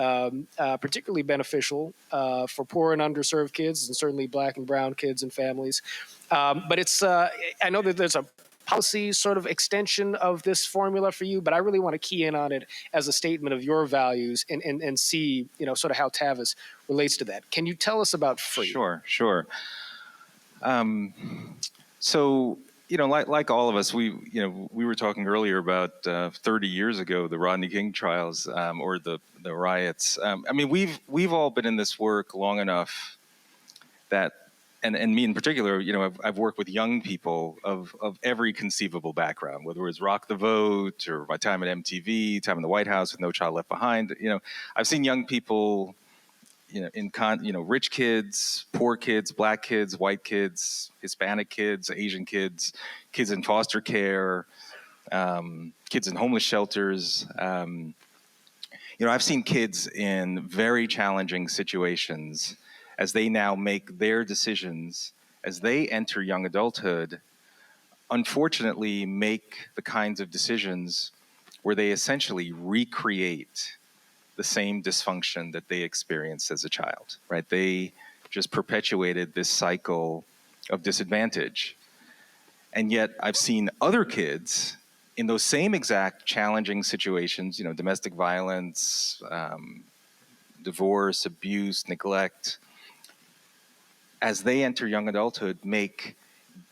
particularly beneficial for poor and underserved kids, and certainly black and brown kids and families. But it's I know that there's a policy sort of extension of this formula for you, but I really want to key in on it as a statement of your values and see, sort of how Tavis relates to that. Can you tell us about FREE? Sure. So, like all of us, we were talking earlier about 30 years ago, the Rodney King trials or the riots. We've all been in this work long enough that, and me in particular, I've worked with young people of every conceivable background, whether it was Rock the Vote or my time at MTV, time in the White House with No Child Left Behind. I've seen young people, rich kids, poor kids, black kids, white kids, Hispanic kids, Asian kids, kids in foster care, kids in homeless shelters. I've seen kids in very challenging situations as they now make their decisions, as they enter young adulthood, unfortunately make the kinds of decisions where they essentially recreate the same dysfunction that they experienced as a child, right? They just perpetuated this cycle of disadvantage. And yet I've seen other kids in those same exact challenging situations, domestic violence, divorce, abuse, neglect, as they enter young adulthood, make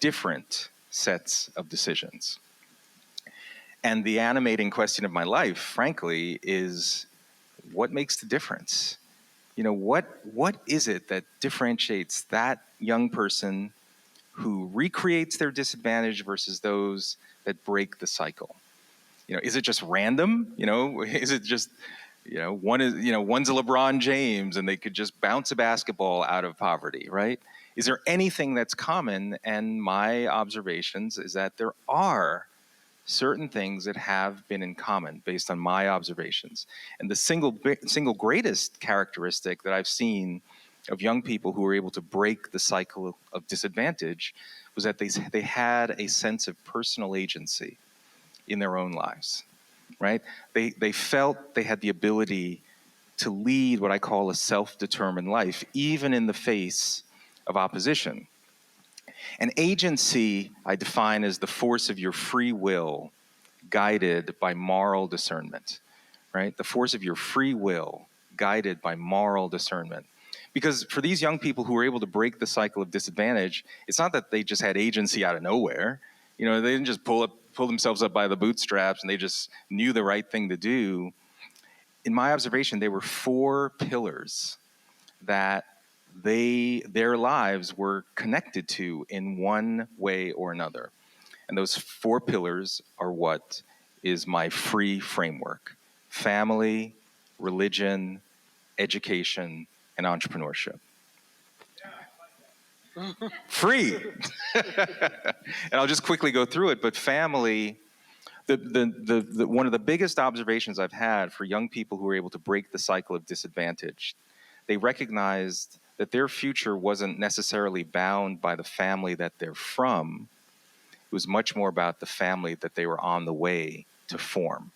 different sets of decisions. And the animating question of my life, frankly, is what makes the difference? What is it that differentiates that young person who recreates their disadvantage versus those that break the cycle? Is it just random? Is it just, one's a LeBron James and they could just bounce a basketball out of poverty, right? Is there anything that's common? And my observations is that there are certain things that have been in common based on my observations. And the single greatest characteristic that I've seen of young people who were able to break the cycle of disadvantage was that they had a sense of personal agency in their own lives, right? They felt they had the ability to lead what I call a self-determined life, even in the face of opposition. And agency, I define as the force of your free will guided by moral discernment, right? The force of your free will guided by moral discernment. Because for these young people who were able to break the cycle of disadvantage, it's not that they just had agency out of nowhere. They didn't just pull themselves up by the bootstraps and they just knew the right thing to do. In my observation, there were 4 pillars that their lives were connected to in one way or another. And those 4 pillars are what is my free framework: family, religion, education, and entrepreneurship. Free. And I'll just quickly go through it. But family, one of the biggest observations I've had for young people who are able to break the cycle of disadvantage, they recognized that their future wasn't necessarily bound by the family that they're from. It was much more about the family that they were on the way to form.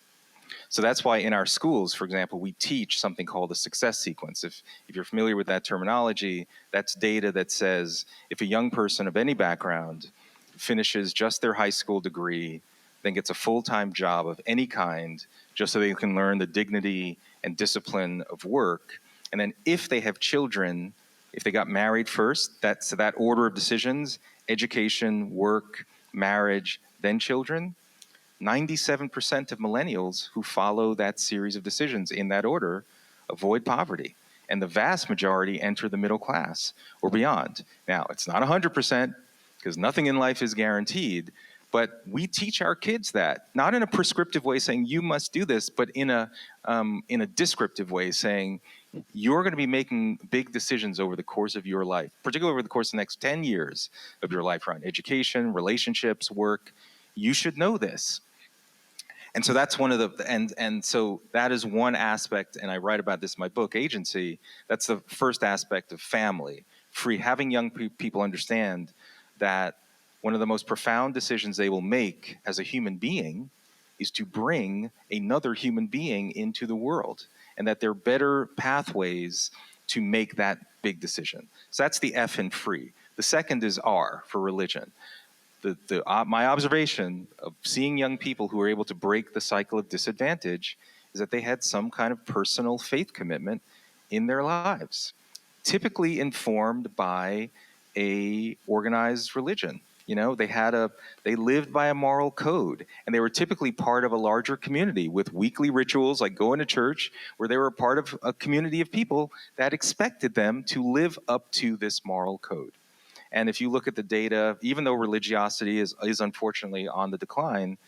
So that's why in our schools, for example, we teach something called the success sequence. If you're familiar with that terminology, that's data that says if a young person of any background finishes just their high school degree, then gets a full-time job of any kind, just so they can learn the dignity and discipline of work. And then if they have children, if they got married first, that's that order of decisions: education, work, marriage, then children. 97% of millennials who follow that series of decisions in that order avoid poverty. And the vast majority enter the middle class or beyond. Now, it's not 100% because nothing in life is guaranteed, but we teach our kids that, not in a prescriptive way saying you must do this, but in a descriptive way saying you're going to be making big decisions over the course of your life, particularly over the course of the next 10 years of your life around education, relationships, work. You should know this. And so that's one of the, and so that is one aspect, and I write about this in my book, Agency. That's the first aspect of family. Having young people understand that one of the most profound decisions they will make as a human being is to bring another human being into the world, and that there are better pathways to make that big decision. So that's the F in free. The second is R for religion. My observation of seeing young people who are able to break the cycle of disadvantage is that they had some kind of personal faith commitment in their lives, typically informed by a organized religion. They lived by a moral code, and they were typically part of a larger community with weekly rituals like going to church, where they were part of a community of people that expected them to live up to this moral code. And if you look at the data, even though religiosity is unfortunately on the decline,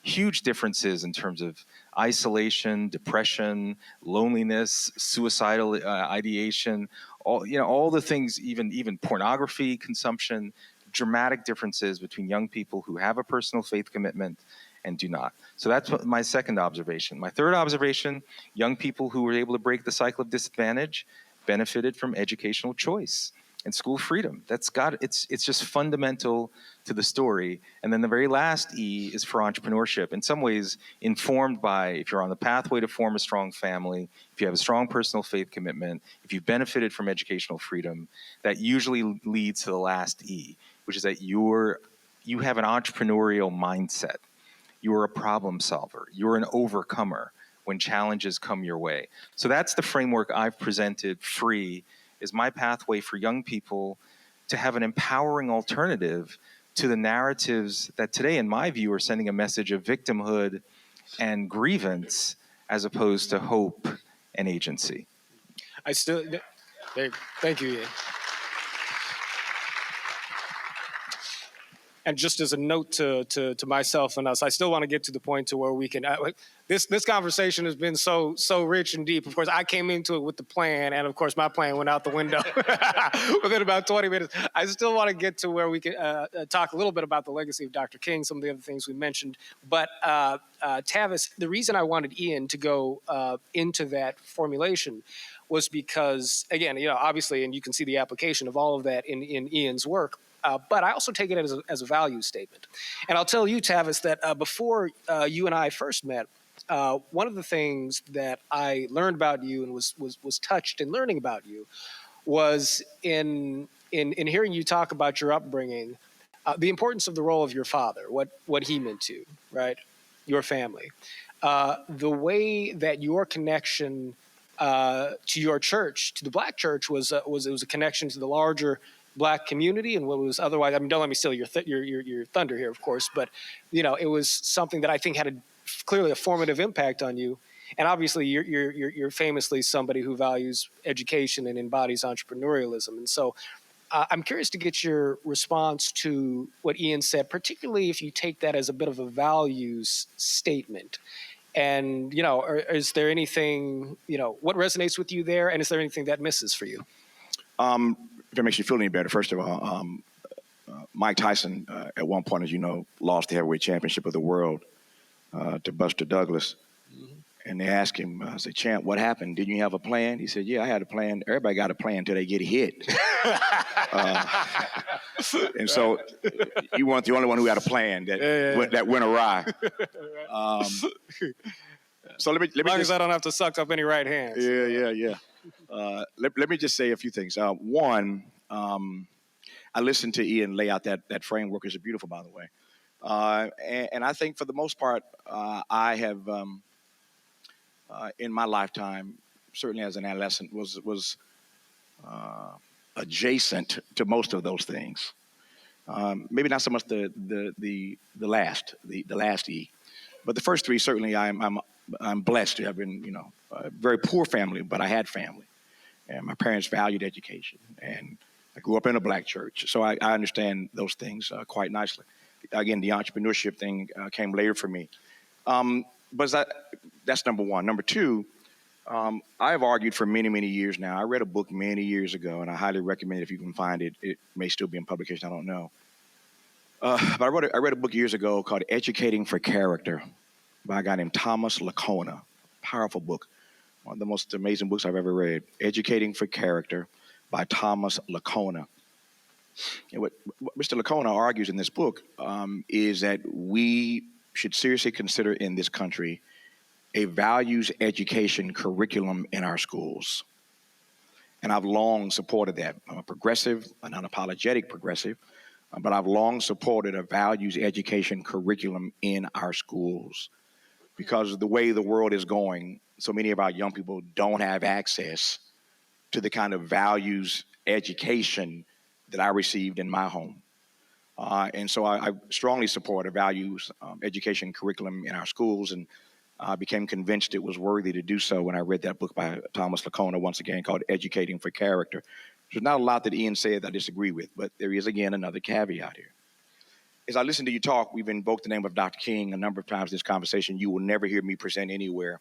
huge differences in terms of isolation, depression, loneliness, suicidal ideation, all the things, even pornography consumption, dramatic differences between young people who have a personal faith commitment and do not. So that's my second observation. My third observation, young people who were able to break the cycle of disadvantage benefited from educational choice and school freedom. It's just fundamental to the story. And then the very last E is for entrepreneurship, in some ways informed by, if you're on the pathway to form a strong family, if you have a strong personal faith commitment, if you've benefited from educational freedom, that usually leads to the last E, which is that you have an entrepreneurial mindset. You're a problem solver. You're an overcomer when challenges come your way. So that's the framework I've presented. Free is my pathway for young people to have an empowering alternative to the narratives that today, in my view, are sending a message of victimhood and grievance as opposed to hope and agency. Thank you, Ian. And just as a note to myself and us, I still want to get to the point to where we can. This conversation has been so rich and deep. Of course, I came into it with the plan, and of course, my plan went out the window within about 20 minutes. I still want to get to where we can talk a little bit about the legacy of Dr. King, some of the other things we mentioned. But Tavis, the reason I wanted Ian to go into that formulation was because, again, obviously, and you can see the application of all of that in Ian's work. But I also take it as a value statement. And I'll tell you, Tavis, that before you and I first met, one of the things that I learned about you and was touched in learning about you was in hearing you talk about your upbringing, the importance of the role of your father, what he meant to you, right? Your family. The way that your connection to your church, to the Black church, was a connection to the larger Black community and what was otherwise, don't let me steal your thunder here, of course, but it was something that I think had clearly a formative impact on you. And obviously you're famously somebody who values education and embodies entrepreneurialism. And so I'm curious to get your response to what Ian said, particularly if you take that as a bit of a values statement. And, is there anything, what resonates with you there? And is there anything that misses for you? If it makes you feel any better, first of all, Mike Tyson, at one point, as you know, lost the heavyweight championship of the world to Buster Douglas. Mm-hmm. And they asked him, I said, "Champ, what happened? Didn't you have a plan?" He said, "Yeah, I had a plan. Everybody got a plan until they get hit." And so you weren't the only one who had a plan that went awry. So let me as long as I don't have to suck up any right hands. Yeah. Let me just say a few things. One, I listened to Ian lay out that framework. It's beautiful, by the way. And I think for the most part, I have, in my lifetime, certainly as an adolescent, was adjacent to most of those things. Maybe not so much the last E, but the first three, certainly I'm blessed to have been, a very poor family, but I had family. And my parents valued education. And I grew up in a Black church. So I understand those things quite nicely. Again, the entrepreneurship thing came later for me. But that's number one. Number two, I've argued for many, many years now. I read a book many years ago, and I highly recommend it if you can find it. It may still be in publication, I don't know. But I read a book years ago called Educating for Character by a guy named Thomas Lacona. Powerful book. One of the most amazing books I've ever read. Educating for Character by Thomas Lacona. And what Mr. Lacona argues in this book is that we should seriously consider in this country a values education curriculum in our schools. And I've long supported that. I'm a progressive, an unapologetic progressive, but I've long supported a values education curriculum in our schools. Because of the way the world is going, so many of our young people don't have access to the kind of values education that I received in my home. And so I strongly support a values education curriculum in our schools, and I became convinced it was worthy to do so when I read that book by Thomas Lacona, once again, called Educating for Character. There's not a lot that Ian said that I disagree with, but there is, again, another caveat here. As I listen to you talk, we've invoked the name of Dr. King a number of times in this conversation. You will never hear me present anywhere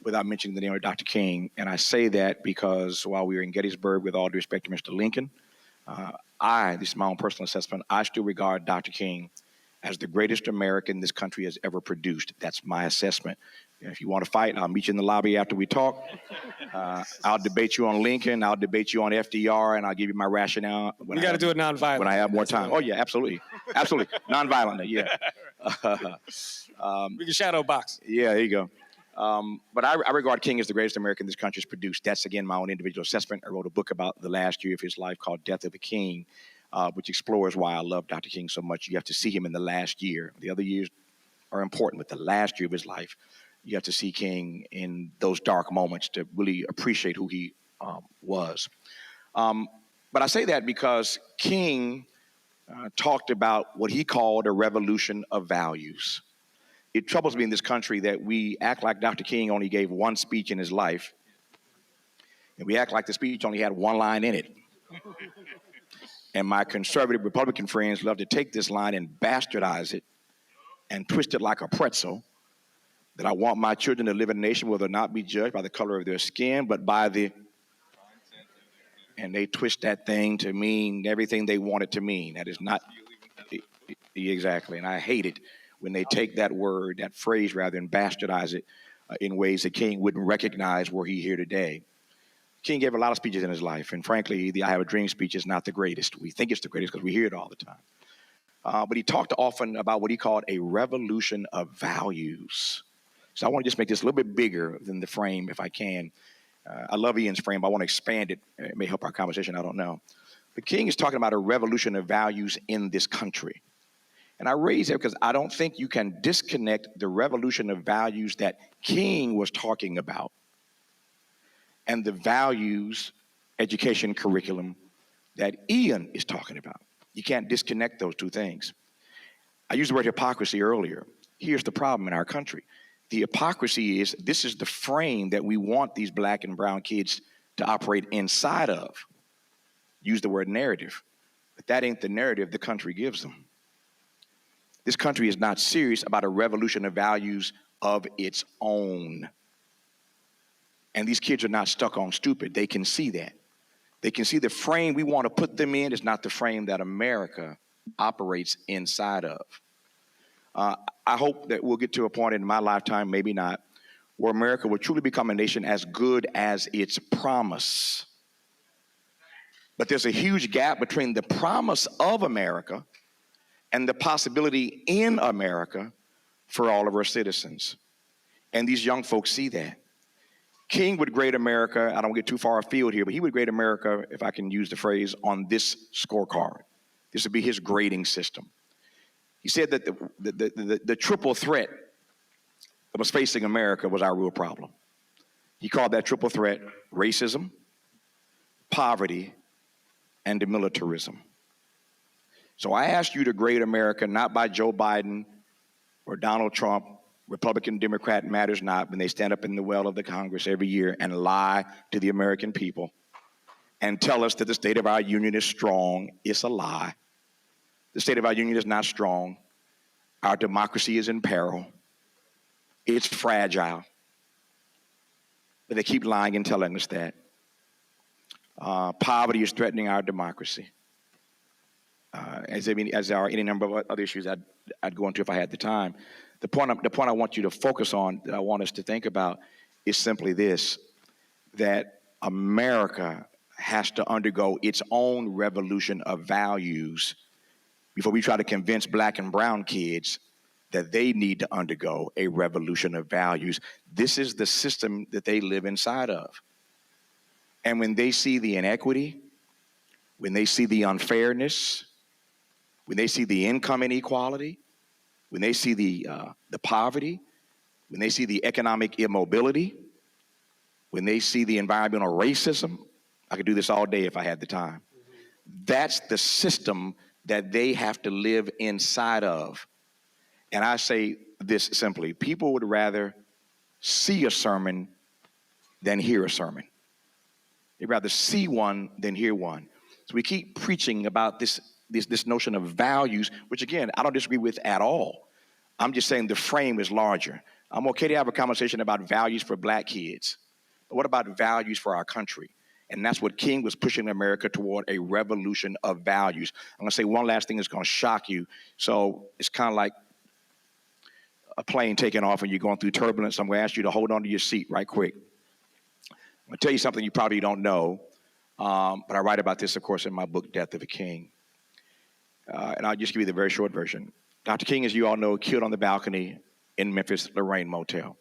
without mentioning the name of Dr. King. And I say that because while we were in Gettysburg, with all due respect to Mr. Lincoln, this is my own personal assessment, I still regard Dr. King as the greatest American this country has ever produced. That's my assessment. And if you want to fight, I'll meet you in the lobby after we talk. I'll debate you on Lincoln. I'll debate you on FDR, and I'll give you my rationale. We got to do it nonviolently. When I have more time. Oh, yeah, absolutely. Absolutely. Nonviolently, yeah. We can shadow box. Yeah, there you go. But I regard King as the greatest American this country's produced. That's, again, my own individual assessment. I wrote a book about the last year of his life called Death of the King, which explores why I love Dr. King so much. You have to see him in the last year. The other years are important, but the last year of his life, you have to see King in those dark moments to really appreciate who he was. But I say that because King talked about what he called a revolution of values. It troubles me in this country that we act like Dr. King only gave one speech in his life, and we act like the speech only had one line in it. And my conservative Republican friends love to take this line and bastardize it and twist it like a pretzel, that I want my children to live in a nation where they'll not be judged by the color of their skin, but by the... And they twist that thing to mean everything they want it to mean. That is not... Exactly. And I hate it when they take that word, that phrase rather, and bastardize it in ways that King wouldn't recognize were he here today. King gave a lot of speeches in his life, and frankly, the I Have a Dream speech is not the greatest. We think it's the greatest because we hear it all the time. But he talked often about what he called a revolution of values. So I want to just make this a little bit bigger than the frame, if I can. I love Ian's frame, but I want to expand it. It may help our conversation, I don't know. But King is talking about a revolution of values in this country. And I raise it because I don't think you can disconnect the revolution of values that King was talking about and the values, education, curriculum that Ian is talking about. You can't disconnect those two things. I used the word hypocrisy earlier. Here's the problem in our country. The hypocrisy is this is the frame that we want these black and brown kids to operate inside of. Use the word narrative. But that ain't the narrative the country gives them. This country is not serious about a revolution of values of its own. And these kids are not stuck on stupid. They can see that. They can see the frame we want to put them in is not the frame that America operates inside of. I hope that we'll get to a point in my lifetime, maybe not, where America will truly become a nation as good as its promise. But there's a huge gap between the promise of America and the possibility in America for all of our citizens. And these young folks see that. King would grade America, I don't get too far afield here, but he would grade America, if I can use the phrase, on this scorecard. This would be his grading system. He said that the triple threat that was facing America was our real problem. He called that triple threat racism, poverty, and militarism. So I asked you to grade America not by Joe Biden or Donald Trump, Republican, Democrat, matters not, when they stand up in the well of the Congress every year and lie to the American people and tell us that the state of our union is strong. It's a lie. The state of our union is not strong. Our democracy is in peril. It's fragile. But they keep lying and telling us that. Poverty is threatening our democracy. As there are any number of other issues I'd go into if I had the time. The point I want you to focus on, that I want us to think about, is simply this, that America has to undergo its own revolution of values before we try to convince black and brown kids that they need to undergo a revolution of values. This is the system that they live inside of. And when they see the inequity, when they see the unfairness, when they see the income inequality, when they see the poverty, when they see the economic immobility, when they see the environmental racism, I could do this all day if I had the time. That's the system that they have to live inside of. And I say this simply, people would rather see a sermon than hear a sermon. They'd rather see one than hear one. So we keep preaching about this notion of values, which again, I don't disagree with at all. I'm just saying the frame is larger. I'm okay to have a conversation about values for black kids, but what about values for our country? And that's what King was pushing America toward, a revolution of values. I'm going to say one last thing that's going to shock you. So it's kind of like a plane taking off and you're going through turbulence. I'm going to ask you to hold on to your seat right quick. I'm going to tell you something you probably don't know, but I write about this, of course, in my book, Death of a King. And I'll just give you the very short version. Dr. King, as you all know, killed on the balcony in Memphis, Lorraine Motel.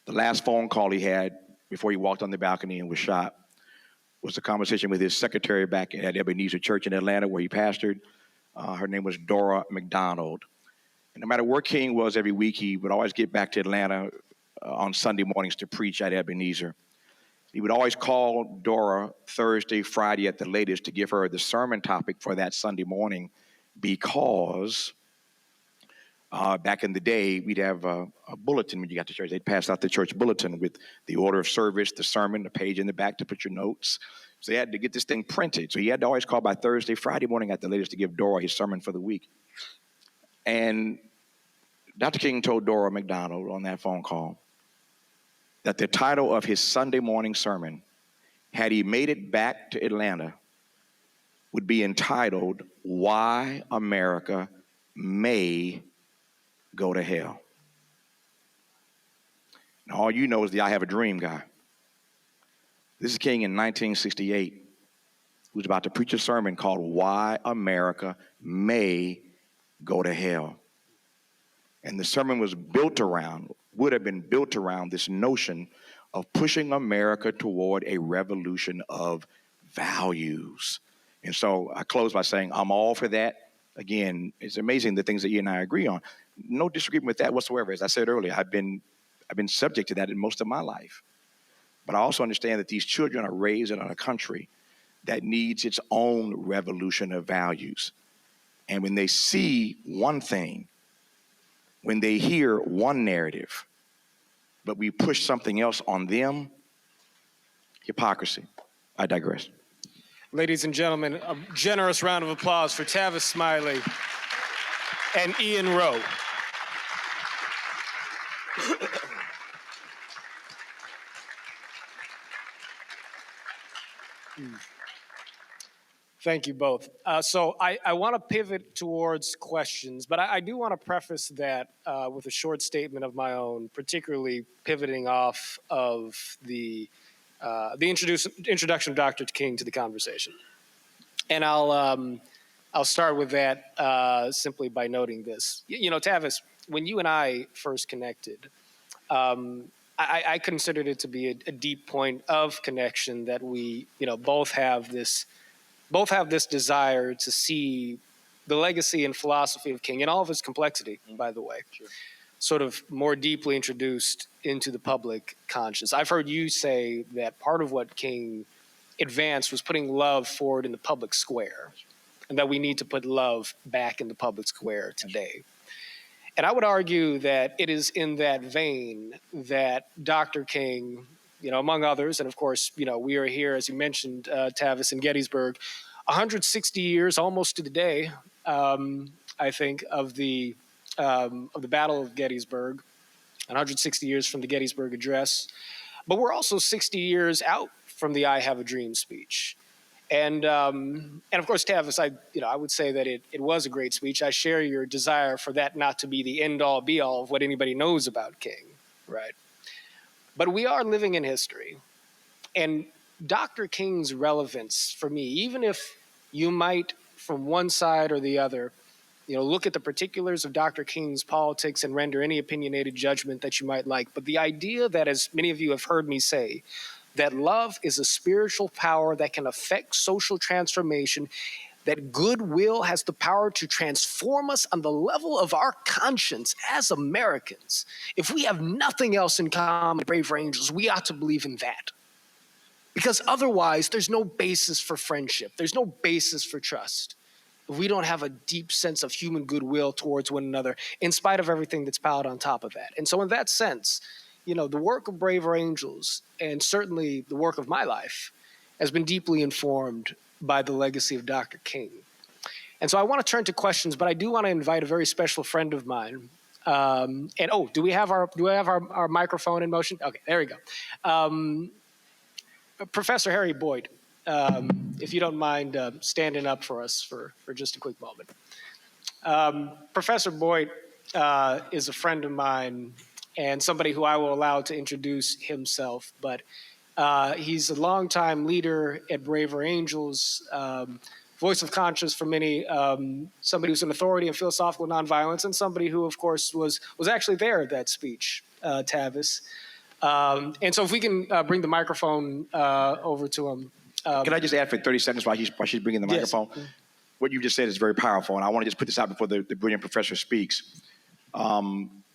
The last phone call he had before he walked on the balcony and was shot was a conversation with his secretary back at Ebenezer Church in Atlanta, where he pastored. Her name was Dora McDonald. And no matter where King was every week, he would always get back to Atlanta on Sunday mornings to preach at Ebenezer. He would always call Dora Thursday, Friday at the latest to give her the sermon topic for that Sunday morning, because back in the day, we'd have a bulletin when you got to church. They'd pass out the church bulletin with the order of service, the sermon, the page in the back to put your notes. So they had to get this thing printed. So he had to always call by Thursday, Friday morning at the latest to give Dora his sermon for the week. And Dr. King told Dora McDonald on that phone call that the title of his Sunday morning sermon, had he made it back to Atlanta, would be entitled, "Why America May Go to Hell." Now, all you know is the I Have a Dream guy. This is King in 1968, who was about to preach a sermon called "Why America May Go to Hell." And the sermon would have been built around this notion of pushing America toward a revolution of values. And so I close by saying I'm all for that. Again, it's amazing the things that you and I agree on. No disagreement with that whatsoever. As I said earlier, I've been subject to that in most of my life. But I also understand that these children are raised in a country that needs its own revolution of values. And when they see one thing, when they hear one narrative, but we push something else on them, hypocrisy. I digress. Ladies and gentlemen, a generous round of applause for Tavis Smiley and Ian Rowe. Thank you both. So I want to pivot towards questions, but I do want to preface that with a short statement of my own, particularly pivoting off of the introduction of Dr. King to the conversation. And I'll start with that simply by noting this. You know, Tavis, when you and I first connected, I considered it to be a deep point of connection that we, both have this desire to see the legacy and philosophy of King in all of its complexity, by the way, sort of more deeply introduced into the public conscience. I've heard you say that part of what King advanced was putting love forward in the public square, and that we need to put love back in the public square today. And I would argue that it is in that vein that Dr. King, among others, and of course, we are here, as you mentioned, Tavis, in Gettysburg, 160 years, almost to the day, I think, of the Battle of Gettysburg, 160 years from the Gettysburg Address. But we're also 60 years out from the I Have a Dream speech. And of course, Tavis, I would say that it was a great speech. I share your desire for that not to be the end-all, be-all of what anybody knows about King, right? But we are living in history. And Dr. King's relevance for me, even if you might, from one side or the other, look at the particulars of Dr. King's politics and render any opinionated judgment that you might like. But the idea that, as many of you have heard me say, that love is a spiritual power that can affect social transformation, that goodwill has the power to transform us on the level of our conscience as Americans. If we have nothing else in common with Brave Angels, we ought to believe in that. Because otherwise, there's no basis for friendship. There's no basis for trust. If we don't have a deep sense of human goodwill towards one another, in spite of everything that's piled on top of that. And so in that sense, the work of Braver Angels, and certainly the work of my life, has been deeply informed by the legacy of Dr. King. And so I want to turn to questions, but I do want to invite a very special friend of mine. Do we have our microphone in motion? Okay, there we go. Professor Harry Boyd, if you don't mind standing up for us for just a quick moment. Professor Boyd is a friend of mine and somebody who I will allow to introduce himself, but he's a longtime leader at Braver Angels, voice of conscience for many, somebody who's an authority in philosophical nonviolence, and somebody who, of course, was actually there at that speech, Tavis. And so if we can bring the microphone over to him. Can I just add for 30 seconds while she's bringing the microphone? Yes. What you just said is very powerful, and I want to just put this out before the brilliant professor speaks.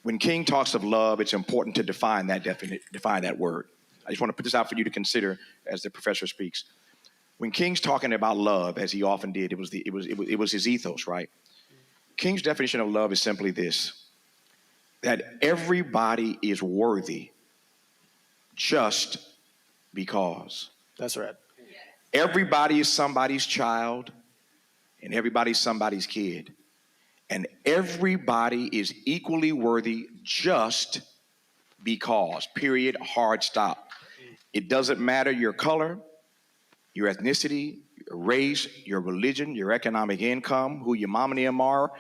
When King talks of love, it's important to define that word. I just want to put this out for you to consider as the professor speaks. When King's talking about love, as he often did, it was his ethos, right? King's definition of love is simply this: that everybody is worthy just because. That's right. Everybody is somebody's child, and everybody's somebody's kid. And everybody is equally worthy just because, period, hard stop. It doesn't matter your color, your ethnicity, your race, your religion, your economic income, who your mom and them are,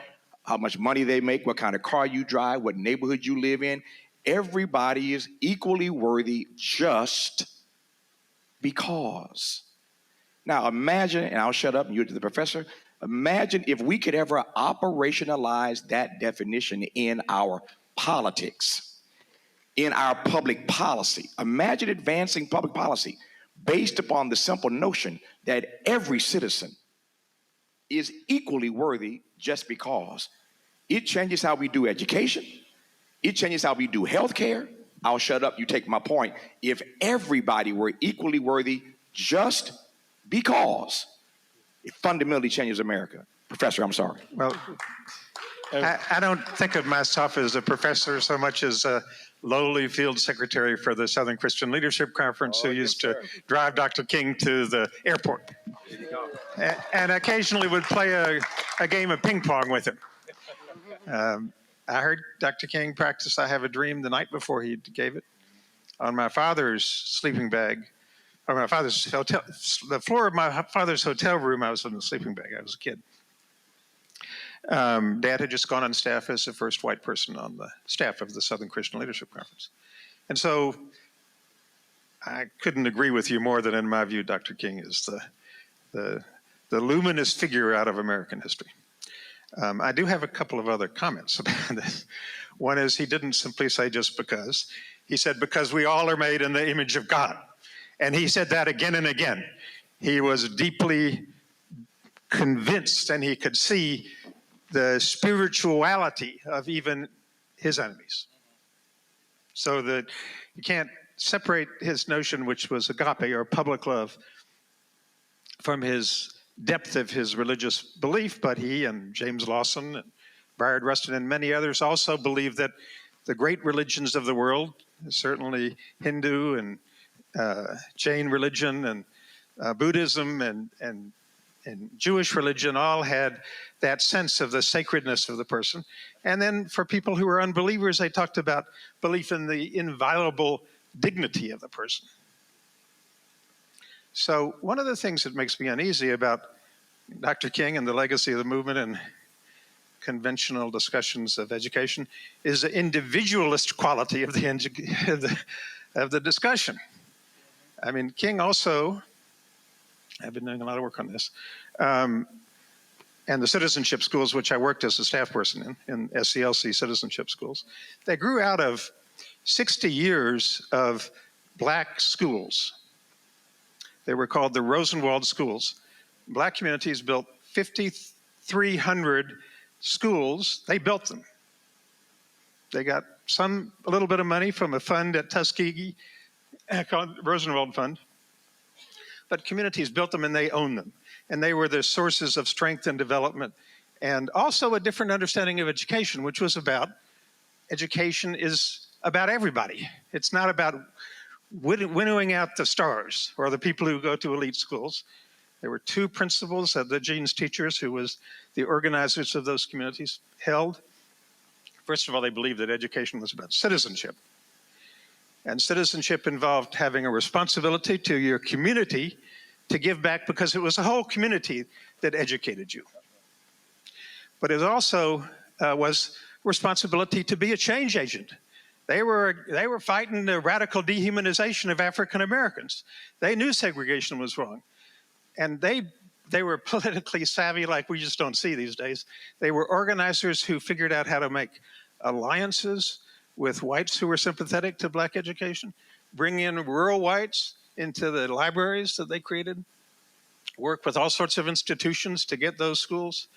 how much money they make, what kind of car you drive, what neighborhood you live in. Everybody is equally worthy just because. Now imagine, and I'll shut up and you to the professor, imagine if we could ever operationalize that definition in our politics, in our public policy. Imagine advancing public policy based upon the simple notion that every citizen is equally worthy just because. It changes how we do education. It changes how we do healthcare. I'll shut up, you take my point. If everybody were equally worthy just because, it fundamentally changes America. Professor, I'm sorry. Well, I don't think of myself as a professor so much as a lowly field secretary for the Southern Christian Leadership Conference who used to drive Dr. King to the airport. And occasionally would play a game of ping pong with him. I heard Dr. King practice I Have a Dream the night before he gave it on my father's sleeping bag, or my father's hotel, the floor of my father's hotel room. I was in the sleeping bag. I was a kid. Dad had just gone on staff as the first white person on the staff of the Southern Christian Leadership Conference. And so I couldn't agree with you more than, in my view, Dr. King is the luminous figure out of American history. I do have a couple of other comments about this. One is he didn't simply say just because. He said because we all are made in the image of God. And he said that again and again. He was deeply convinced, and he could see the spirituality of even his enemies. So that you can't separate his notion, which was agape or public love, from his depth of his religious belief. But he and James Lawson and Bayard Rustin and many others also believed that the great religions of the world, certainly Hindu and Jain religion and Buddhism and Jewish religion, all had that sense of the sacredness of the person. And then for people who were unbelievers, they talked about belief in the inviolable dignity of the person. So one of the things that makes me uneasy about Dr. King and the legacy of the movement and conventional discussions of education is the individualist quality of the discussion. I mean, King also, I've been doing a lot of work on this, and the citizenship schools, which I worked as a staff person in SCLC citizenship schools, they grew out of 60 years of black schools. They were called the Rosenwald schools. Black communities built 5,300 schools. They built them. They got a little bit of money from a fund at Tuskegee called Rosenwald Fund. But communities built them and they owned them. And they were the sources of strength and development. And also a different understanding of education, which was about education is about everybody. It's not about winnowing out the stars or the people who go to elite schools. There were two principles that the Jeans teachers, who was the organizers of those communities, held. First of all, they believed that education was about citizenship. And citizenship involved having a responsibility to your community to give back, because it was the whole community that educated you. But it also was responsibility to be a change agent. They were fighting the radical dehumanization of African Americans. They knew segregation was wrong. And they were politically savvy like we just don't see these days. They were organizers who figured out how to make alliances with whites who were sympathetic to black education, bring in rural whites into the libraries that they created, work with all sorts of institutions to get those schools.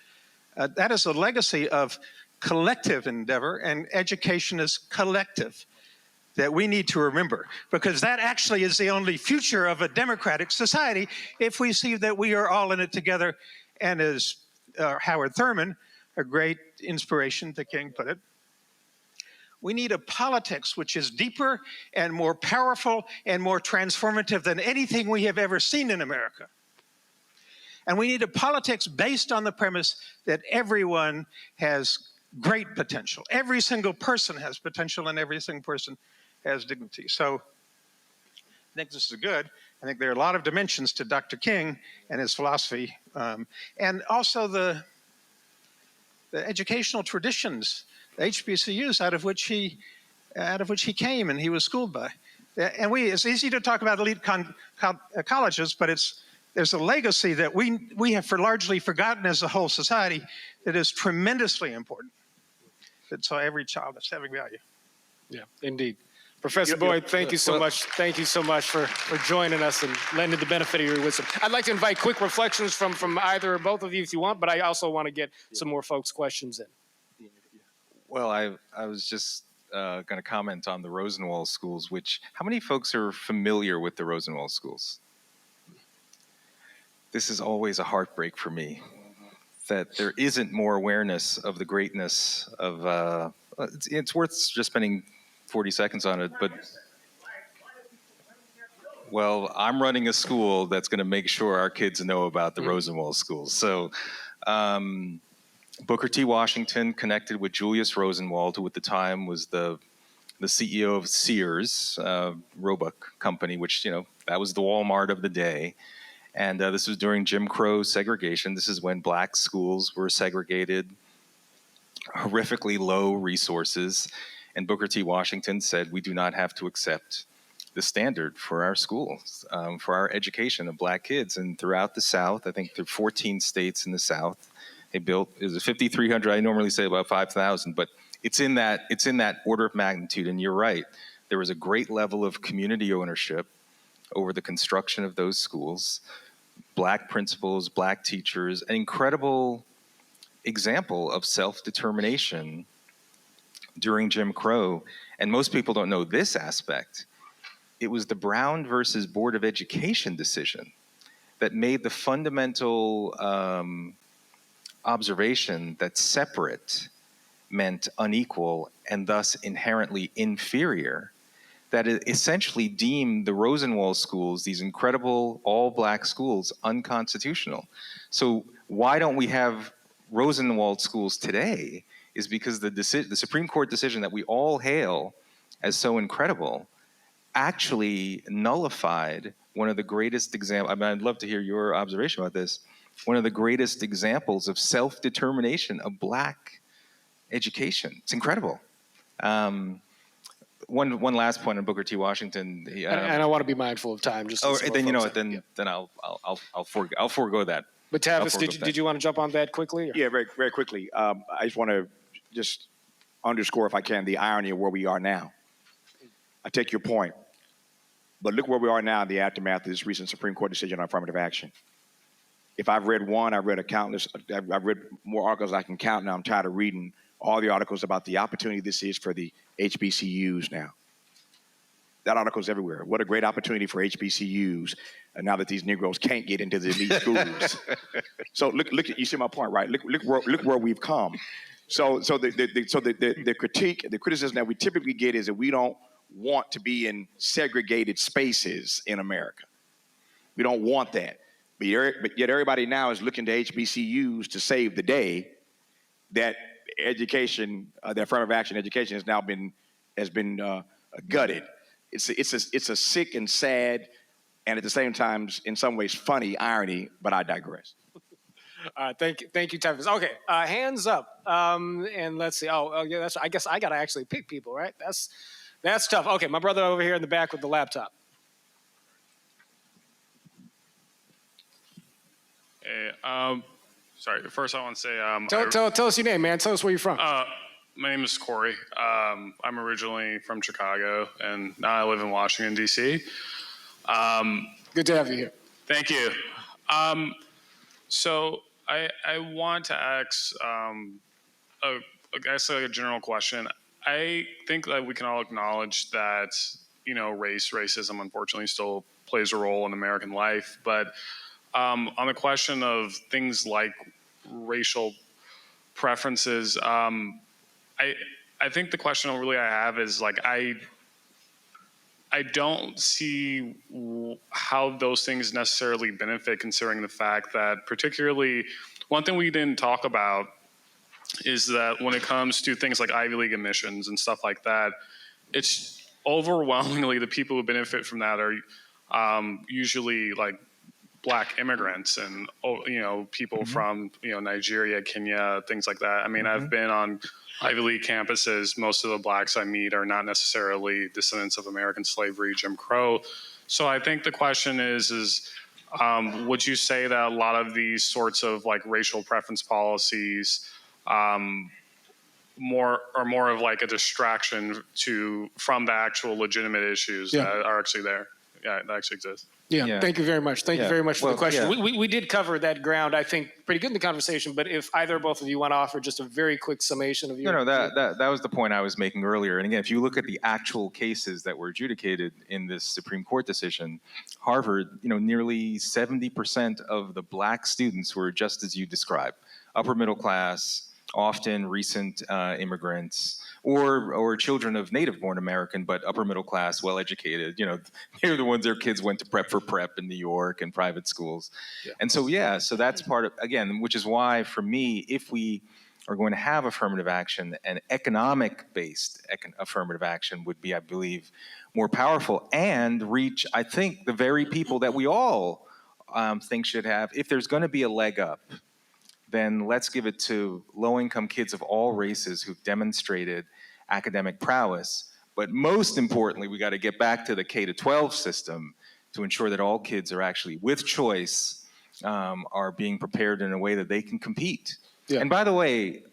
That is a legacy of collective endeavor, and education is collective, that we need to remember, because that actually is the only future of a democratic society, if we see that we are all in it together. And as Howard Thurman, a great inspiration to King, put it, we need a politics which is deeper and more powerful and more transformative than anything we have ever seen in America. And we need a politics based on the premise that everyone has great potential. Every single person has potential, and every single person has dignity. So I think this is good. I think there are a lot of dimensions to Dr. King and his philosophy, and also the educational traditions, the HBCUs out of which he came and he was schooled by. And it's easy to talk about elite colleges, but there's a legacy that we have largely forgotten as a whole society that is tremendously important. That so every child is having value. Yeah, indeed. Professor Boyd, thank you so much. Thank you so much for joining us and lending the benefit of your wisdom. I'd like to invite quick reflections from either or both of you if you want, but I also want to get some more folks' questions in. Well, I was just going to comment on the Rosenwald schools, how many folks are familiar with the Rosenwald schools? This is always a heartbreak for me, that there isn't more awareness of the greatness of, it's worth just spending 40 seconds on it, but, well, I'm running a school that's going to make sure our kids know about the Rosenwald schools. So Booker T. Washington connected with Julius Rosenwald, who at the time was the CEO of Sears, Roebuck Company, which, that was the Walmart of the day. And this was during Jim Crow segregation. This is when black schools were segregated, horrifically low resources. And Booker T. Washington said, we do not have to accept the standard for our schools, for our education of black kids. And throughout the South, I think through 14 states in the South, they built, it was 5,300, I normally say about 5,000, but it's in that order of magnitude. And you're right, there was a great level of community ownership over the construction of those schools, black principals, black teachers, an incredible example of self-determination during Jim Crow. And most people don't know this aspect. It was the Brown versus Board of Education decision that made the fundamental observation that separate meant unequal and thus inherently inferior, that it essentially deemed the Rosenwald schools, these incredible all-black schools, unconstitutional. So why don't we have Rosenwald schools today is because the Supreme Court decision that we all hail as so incredible actually nullified one of the greatest examples. I mean, I'd love to hear your observation about this. One of the greatest examples of self-determination of black education. It's incredible. One last point on Booker T. Washington. And I want to be mindful of time. Just then then I'll forego that. But Tavis, did you want to jump on that quickly? Or? Yeah, very, very quickly. I just want to just underscore, if I can, the irony of where we are now. I take your point, but look where we are now in the aftermath of this recent Supreme Court decision on affirmative action. If I've read one, I've read I've read more articles than I can count now. I'm tired of reading all the articles about the opportunity this is for the HBCUs now. That article's everywhere. What a great opportunity for HBCUs now that these Negroes can't get into the elite schools. So look, you see my point, right? Look where we've come. So the critique, the criticism that we typically get is that we don't want to be in segregated spaces in America. We don't want that. But yet everybody now is looking to HBCUs to save the day. That education, the affirmative action education has now been gutted. it's a sick and sad, and at the same time, in some ways, funny irony. But I digress. Thank you, Tavis. Okay, hands up. And let's see. Oh, yeah. I guess I gotta actually pick people, right? That's tough. Okay, my brother over here in the back with the laptop. Hey, sorry. First, I want to say, Tell us your name, man. Tell us where you're from. my name is Corey. I'm originally from Chicago, and now I live in Washington, D.C. Good to have you here. Thank you. So I want to ask, I guess, like a general question. I think that we can all acknowledge that, racism, unfortunately, still plays a role in American life. But on the question of things like racial preferences, I think the question really I have is like I don't see how those things necessarily benefit, considering the fact that particularly one thing we didn't talk about is that when it comes to things like Ivy League admissions and stuff like that, it's overwhelmingly the people who benefit from that are usually like Black immigrants and people from Nigeria, Kenya, things like that. I mean, I've been on Ivy League campuses. Most of the Blacks I meet are not necessarily descendants of American slavery, Jim Crow. So I think the question is would you say that a lot of these sorts of like racial preference policies more of like a distraction from the actual legitimate issues that are actually there? Yeah, that actually exists. Yeah, thank you very much. Thank you very much for the question. Yeah. We did cover that ground, I think, pretty good in the conversation, but if either or both of you want to offer just a very quick summation of your... No, that was the point I was making earlier. And again, if you look at the actual cases that were adjudicated in this Supreme Court decision, Harvard, nearly 70% of the Black students were just as you described, upper middle class, often recent immigrants, or children of native-born American, but upper middle class, well-educated. They're the ones their kids went to prep in New York and private schools. Yeah. And so that's part of, again, which is why, for me, if we are going to have affirmative action, and economic-based affirmative action would be, I believe, more powerful and reach, I think, the very people that we all think should have, if there's going to be a leg up, then let's give it to low-income kids of all races who've demonstrated academic prowess. But most importantly, we got to get back to the K-12 system to ensure that all kids are actually, with choice, are being prepared in a way that they can compete. Yeah. And by the way,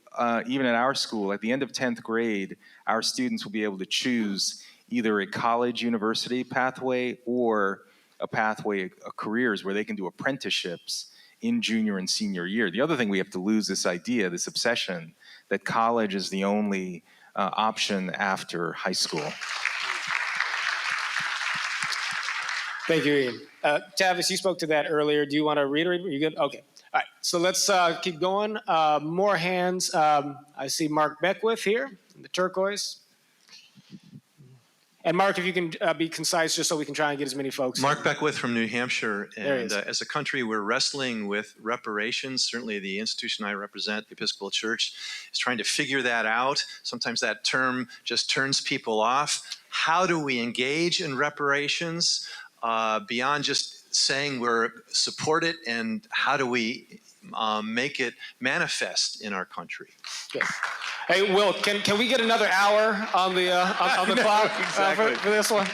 even at our school, at the end of 10th grade, our students will be able to choose either a college university pathway or a pathway of careers where they can do apprenticeships in junior and senior year. The other thing we have to lose this idea, this obsession, that college is the only option after high school. Thank you, Ian. Tavis, you spoke to that earlier. Do you want to reiterate? Are you good? Okay. All right. So let's keep going. More hands. I see Mark Beckwith here in the turquoise. And Mark, if you can be concise, just so we can try and get as many folks. Mark Beckwith from New Hampshire. And as a country, we're wrestling with reparations. Certainly the institution I represent, the Episcopal Church, is trying to figure that out. Sometimes that term just turns people off. How do we engage in reparations beyond just saying we're support it, and how do we make it manifest in our country? Good. Hey, Will, can we get another hour on the clock exactly. for this one?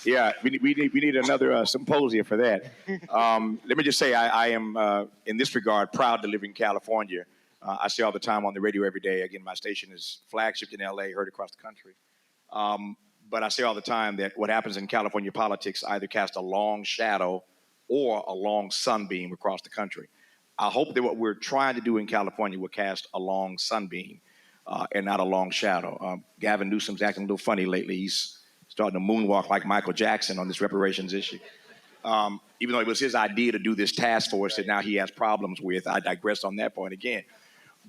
Yeah, we need another symposium for that. Let me just say I am, in this regard, proud to live in California. I say all the time on the radio every day. Again, my station is flagship in L.A., heard across the country. But I say all the time that what happens in California politics either casts a long shadow or a long sunbeam across the country. I hope that what we're trying to do in California will cast a long sunbeam and not a long shadow. Gavin Newsom's acting a little funny lately. He's starting to moonwalk like Michael Jackson on this reparations issue. Even though it was his idea to do this task force that now he has problems with. I digress on that point again.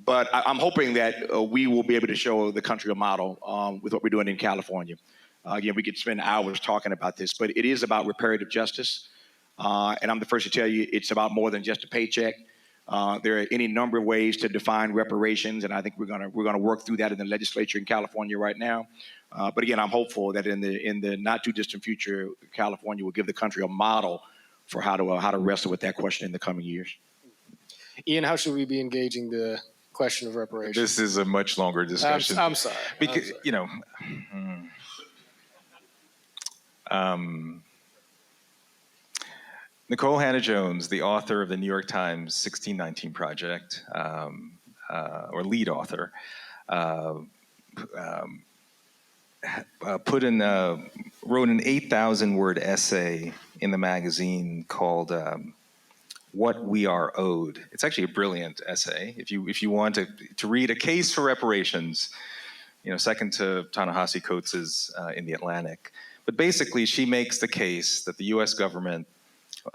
But I'm hoping that we will be able to show the country a model with what we're doing in California. Again, we could spend hours talking about this, but it is about reparative justice. And I'm the first to tell you it's about more than just a paycheck. There are any number of ways to define reparations, and I think we're gonna work through that in the legislature in California right now. But again, I'm hopeful that in the not too distant future, California will give the country a model for how to wrestle with that question in the coming years. Ian, how should we be engaging the question of reparations? This is a much longer discussion. I'm sorry. Because, you know, Nicole Hannah-Jones, the author of the New York Times 1619 Project, or lead author, wrote an 8,000-word essay in the magazine called "What We Are Owed." It's actually a brilliant essay. If you want to read a case for reparations, you know, second to Ta-Nehisi Coates's in the Atlantic. But basically, she makes the case that the U.S. government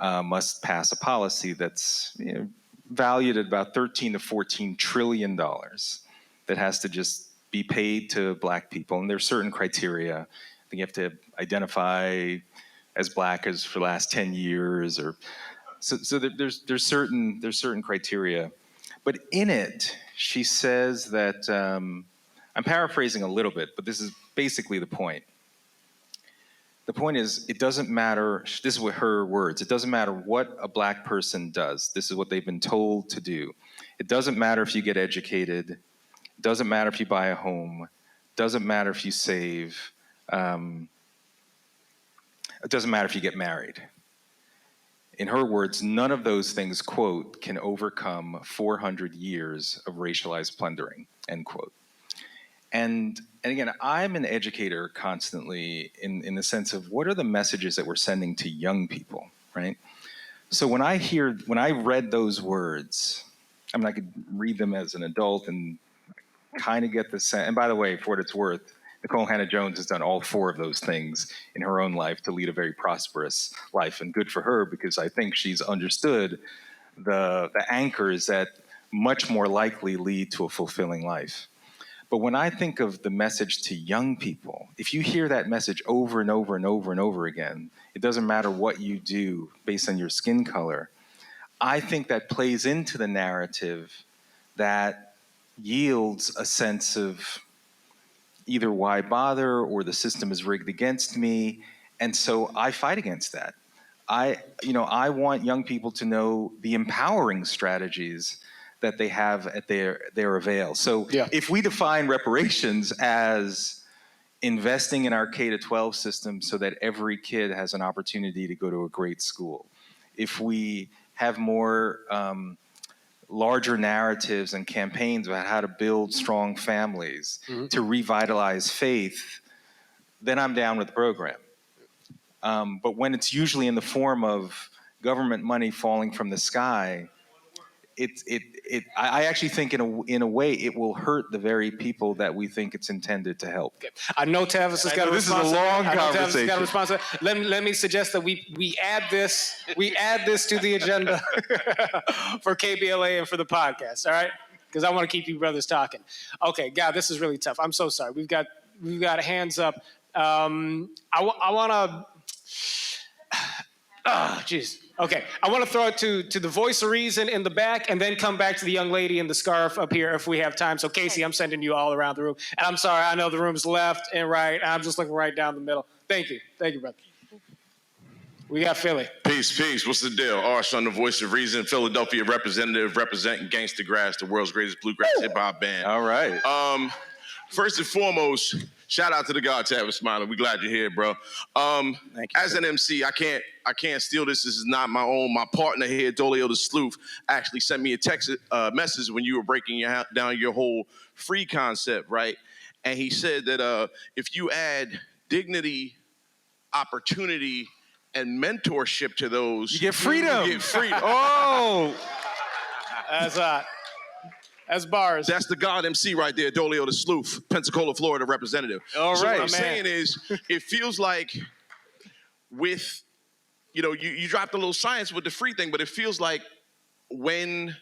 must pass a policy that's, you know, valued at about $13 to $14 trillion that has to just be paid to Black people. And there's certain criteria. I think you have to identify as Black as for the last 10 years, or so there's certain criteria. But in it, she says that I'm paraphrasing a little bit, but this is basically the point. The point is, it doesn't matter, this is what her words, it doesn't matter what a Black person does. This is what they've been told to do. It doesn't matter if you get educated. It doesn't matter if you buy a home. It doesn't matter if you save. It doesn't matter if you get married. In her words, none of those things, quote, can overcome 400 years of racialized plundering, end quote. And again, I'm an educator constantly in the sense of what are the messages that we're sending to young people, right? So when I read those words, I mean, I could read them as an adult and kind of get the sense, and by the way, for what it's worth, Nicole Hannah-Jones has done all four of those things in her own life to lead a very prosperous life, and good for her, because I think she's understood the anchors that much more likely lead to a fulfilling life. But when I think of the message to young people, if you hear that message over and over and over and over again, it doesn't matter what you do based on your skin color, I think that plays into the narrative that yields a sense of either why bother or the system is rigged against me. And so I fight against that. I want young people to know the empowering strategies that they have at their avail. So if we define reparations as investing in our K-12 system so that every kid has an opportunity to go to a great school, if we have more larger narratives and campaigns about how to build strong families, to revitalize faith, then I'm down with the program. But when it's usually in the form of government money falling from the sky, I actually think in a way it will hurt the very people that we think it's intended to help. Okay. I know Tavis has got a response. This is a long conversation. Let me suggest that we add this to the agenda for KBLA and for the podcast. All right, because I want to keep you brothers talking. Okay, God, this is really tough. I'm so sorry. We've got hands up. I want to. Jeez. Okay, I want to throw it to the voice of reason in the back, and then come back to the young lady in the scarf up here if we have time. So Casey, I'm sending you all around the room. And I'm sorry, I know the room's left and right. I'm just looking right down the middle. Thank you, brother. We got Philly. Peace. What's the deal? Arson, the voice of reason, Philadelphia representative, representing Gangsta Grass, the world's greatest bluegrass hip hop band. All right. First and foremost, shout out to the God, Tavis, Smiley. We glad you're here, bro. Thank you, as an MC, I can't steal this. This is not my own. My partner here, Dolio the Sleuth, actually sent me a text message when you were breaking down your whole free concept, right? And he said that if you add dignity, opportunity, and mentorship to those, you get freedom. You get freedom. Oh, that's bars. That's the God MC right there, Dolio the Sleuth, Pensacola, Florida representative. All right, so what I'm saying is, it feels like with, you dropped a little science with the free thing, but it feels like when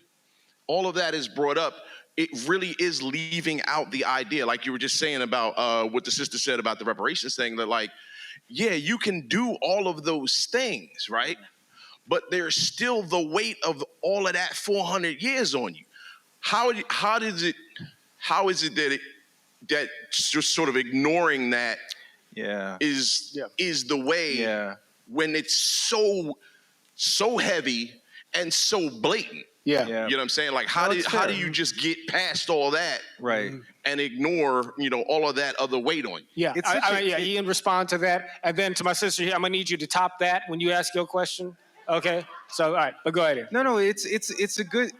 all of that is brought up, it really is leaving out the idea, like you were just saying about what the sister said about the reparations thing, that like, yeah, you can do all of those things, right? but there's still the weight of all of that 400 years on you. How is it that just sort of ignoring that is the way when it's so heavy and so blatant? Yeah. You know what I'm saying? Like, how do you just get past all that, right, and ignore all of that other weight on you? Yeah, Ian, respond to that, and then to my sister here, I'm gonna need you to top that when you ask your question. Okay, so all right, but go ahead. Ian. No, it's a good.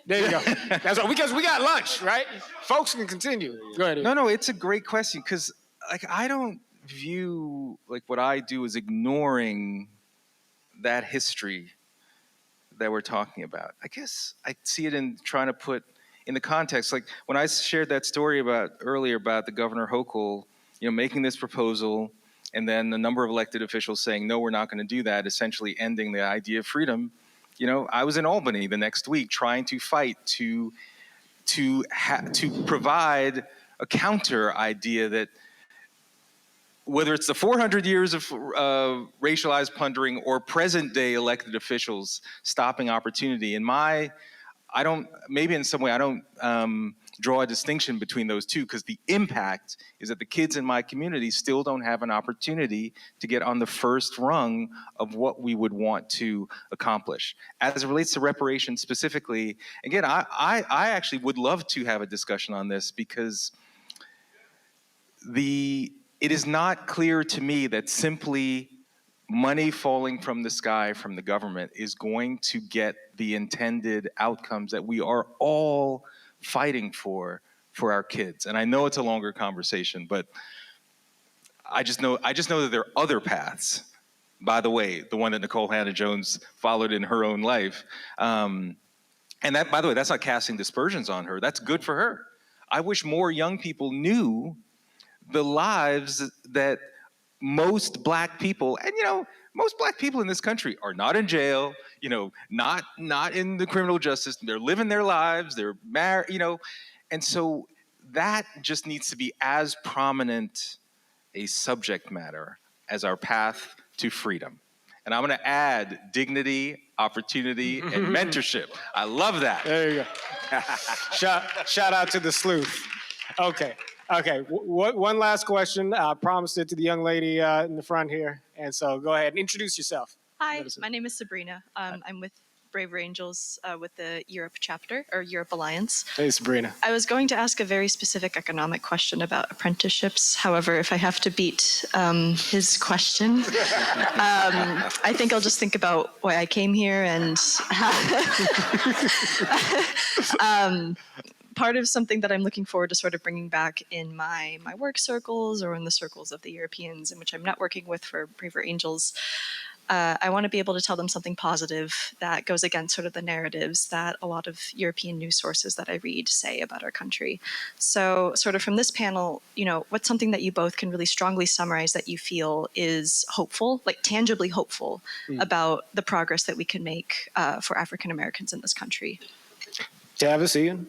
There you go. That's all, because we got lunch, right? Folks can continue. Go ahead. Ian. No, it's a great question because like I don't view like what I do as ignoring that history that we're talking about. I guess I see it in trying to put in the context, like when I shared that story earlier about the Governor Hochul, making this proposal, and then a number of elected officials saying, no, we're not going to do that, essentially ending the idea of freedom. I was in Albany the next week trying to fight to provide a counter idea that whether it's the 400 years of racialized plundering or present day elected officials stopping opportunity, maybe in some way I don't draw a distinction between those two, because the impact is that the kids in my community still don't have an opportunity to get on the first rung of what we would want to accomplish. As it relates to reparations specifically, again, I actually would love to have a discussion on this, because it is not clear to me that simply money falling from the sky from the government is going to get the intended outcomes that we are all fighting for our kids. And I know it's a longer conversation, but I just know that there are other paths. By the way, the one that Nicole Hannah-Jones followed in her own life. And that, by the way, that's not casting dispersions on her. That's good for her. I wish more young people knew the lives that most Black people, and most Black people in this country are not in jail, not in the criminal justice. They're living their lives. They're married, and so that just needs to be as prominent a subject matter as our path to freedom. And I'm going to add dignity, opportunity, and mentorship. I love that. There you go. Shout out to the sleuth. Okay. One last question. I promised it to the young lady in the front here. And so go ahead and introduce yourself. Hi, my name is Sabrina. I'm with Braver Angels with the Europe chapter, or Europe Alliance. Hey, Sabrina. I was going to ask a very specific economic question about apprenticeships. However, if I have to beat his question, I think I'll just think about why I came here and part of something that I'm looking forward to sort of bringing back in my work circles or in the circles of the Europeans in which I'm networking with for Braver Angels. I want to be able to tell them something positive that goes against sort of the narratives that a lot of European news sources that I read say about our country. So sort of from this panel, what's something that you both can really strongly summarize that you feel is hopeful, like tangibly hopeful about the progress that we can make for African Americans in this country? Tavis, Ian?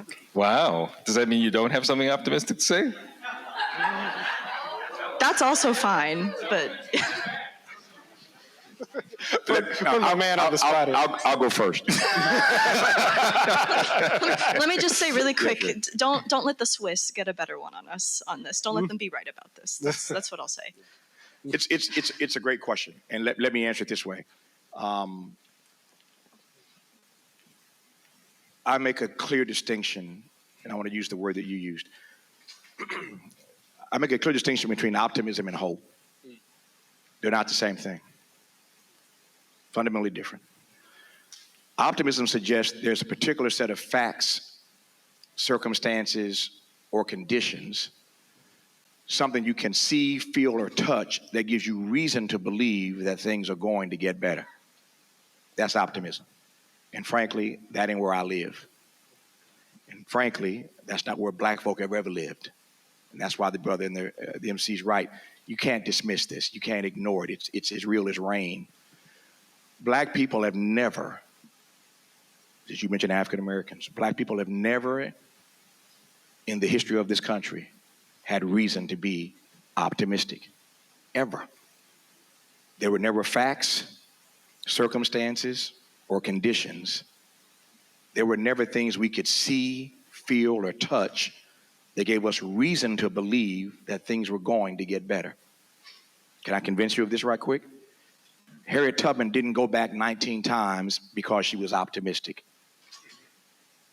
Okay. Wow. Does that mean you don't have something optimistic to say? That's also fine, but Put my man on the spot. I'll go first. let me just say really quick, don't let the Swiss get a better one on us on this. Don't let them be right about this. That's what I'll say. It's a great question, and let me answer it this way. I make a clear distinction, and I want to use the word that you used. I make a clear distinction between optimism and hope. They're not the same thing. Fundamentally different. Optimism suggests there's a particular set of facts, circumstances, or conditions, something you can see, feel, or touch that gives you reason to believe that things are going to get better. That's optimism. And frankly, that ain't where I live. And frankly, that's not where Black folk have ever lived. And that's why the brother in the MC's right. You can't dismiss this. You can't ignore it. It's as real as rain. Black people have never, as you mentioned African Americans, Black people have never in the history of this country had reason to be optimistic. ever. There were never facts, circumstances, or conditions. There were never things we could see, feel, or touch that gave us reason to believe that things were going to get better. Can I convince you of this right quick? Harriet Tubman didn't go back 19 times because she was optimistic.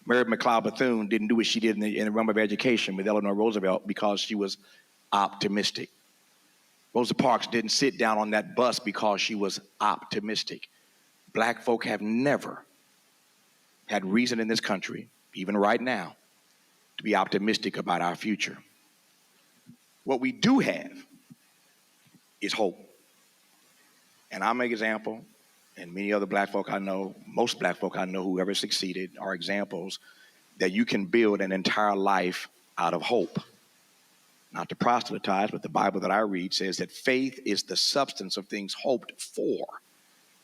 Mary McLeod Bethune didn't do what she did in the realm of education with Eleanor Roosevelt because she was optimistic. Rosa Parks didn't sit down on that bus because she was optimistic. Black folk have never had reason in this country, even right now, to be optimistic about our future. What we do have is hope. And I'm an example, and many other black folk I know, most black folk I know who ever succeeded are examples that you can build an entire life out of hope. Not to proselytize, but the Bible that I read says that faith is the substance of things hoped for,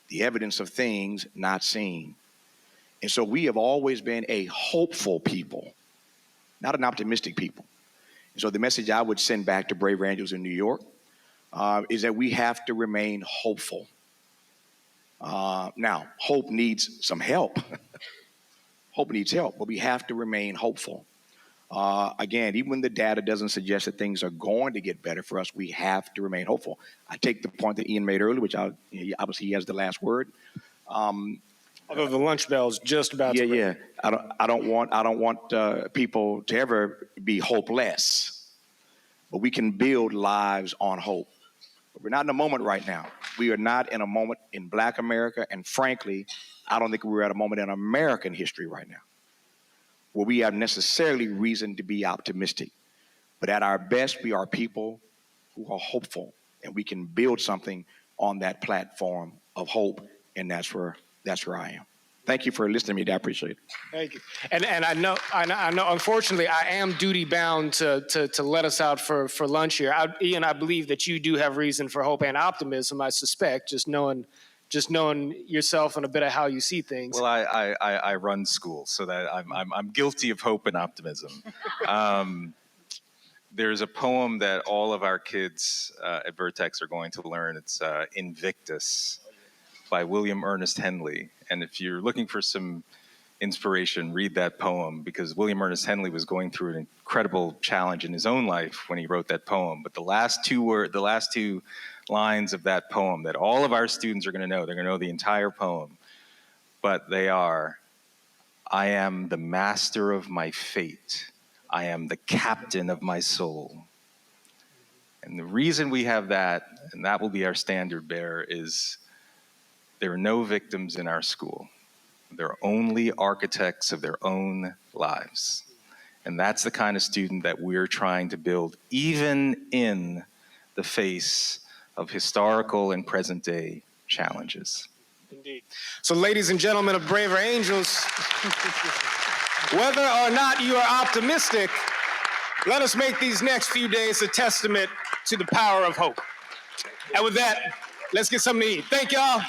the evidence of things not seen. And so we have always been a hopeful people, not an optimistic people. And so the message I would send back to Brave Angels in New York is that we have to remain hopeful. Now, hope needs some help. Hope needs help, but we have to remain hopeful. Again, even when the data doesn't suggest that things are going to get better for us, we have to remain hopeful. I take the point that Ian made earlier, which obviously he has the last word. Although the lunch bell's just about to ring. Yeah. I don't want people to ever be hopeless, but we can build lives on hope. But we're not in a moment right now. We are not in a moment in Black America, and frankly, I don't think we're at a moment in American history right now where we have necessarily reason to be optimistic. But at our best, we are people who are hopeful, and we can build something on that platform of hope, and that's where I am. Thank you for listening to me. I appreciate it. Thank you. And I know. Unfortunately, I am duty bound to let us out for lunch here. Ian, I believe that you do have reason for hope and optimism. I suspect, just knowing yourself and a bit of how you see things. Well, I run schools, so that I'm guilty of hope and optimism. There's a poem that all of our kids at Vertex are going to learn. It's Invictus by William Ernest Henley. And if you're looking for some inspiration, read that poem, because William Ernest Henley was going through an incredible challenge in his own life when he wrote that poem. But the last two lines of that poem that all of our students are going to know, they're going to know the entire poem, but they are, I am the master of my fate. I am the captain of my soul. And the reason we have that, and that will be our standard bearer, is there are no victims in our school. They're only architects of their own lives. And that's the kind of student that we're trying to build, even in the face of historical and present day challenges. Indeed. So, ladies and gentlemen of Braver Angels, whether or not you are optimistic, let us make these next few days a testament to the power of hope. And with that, let's get something to eat. Thank y'all.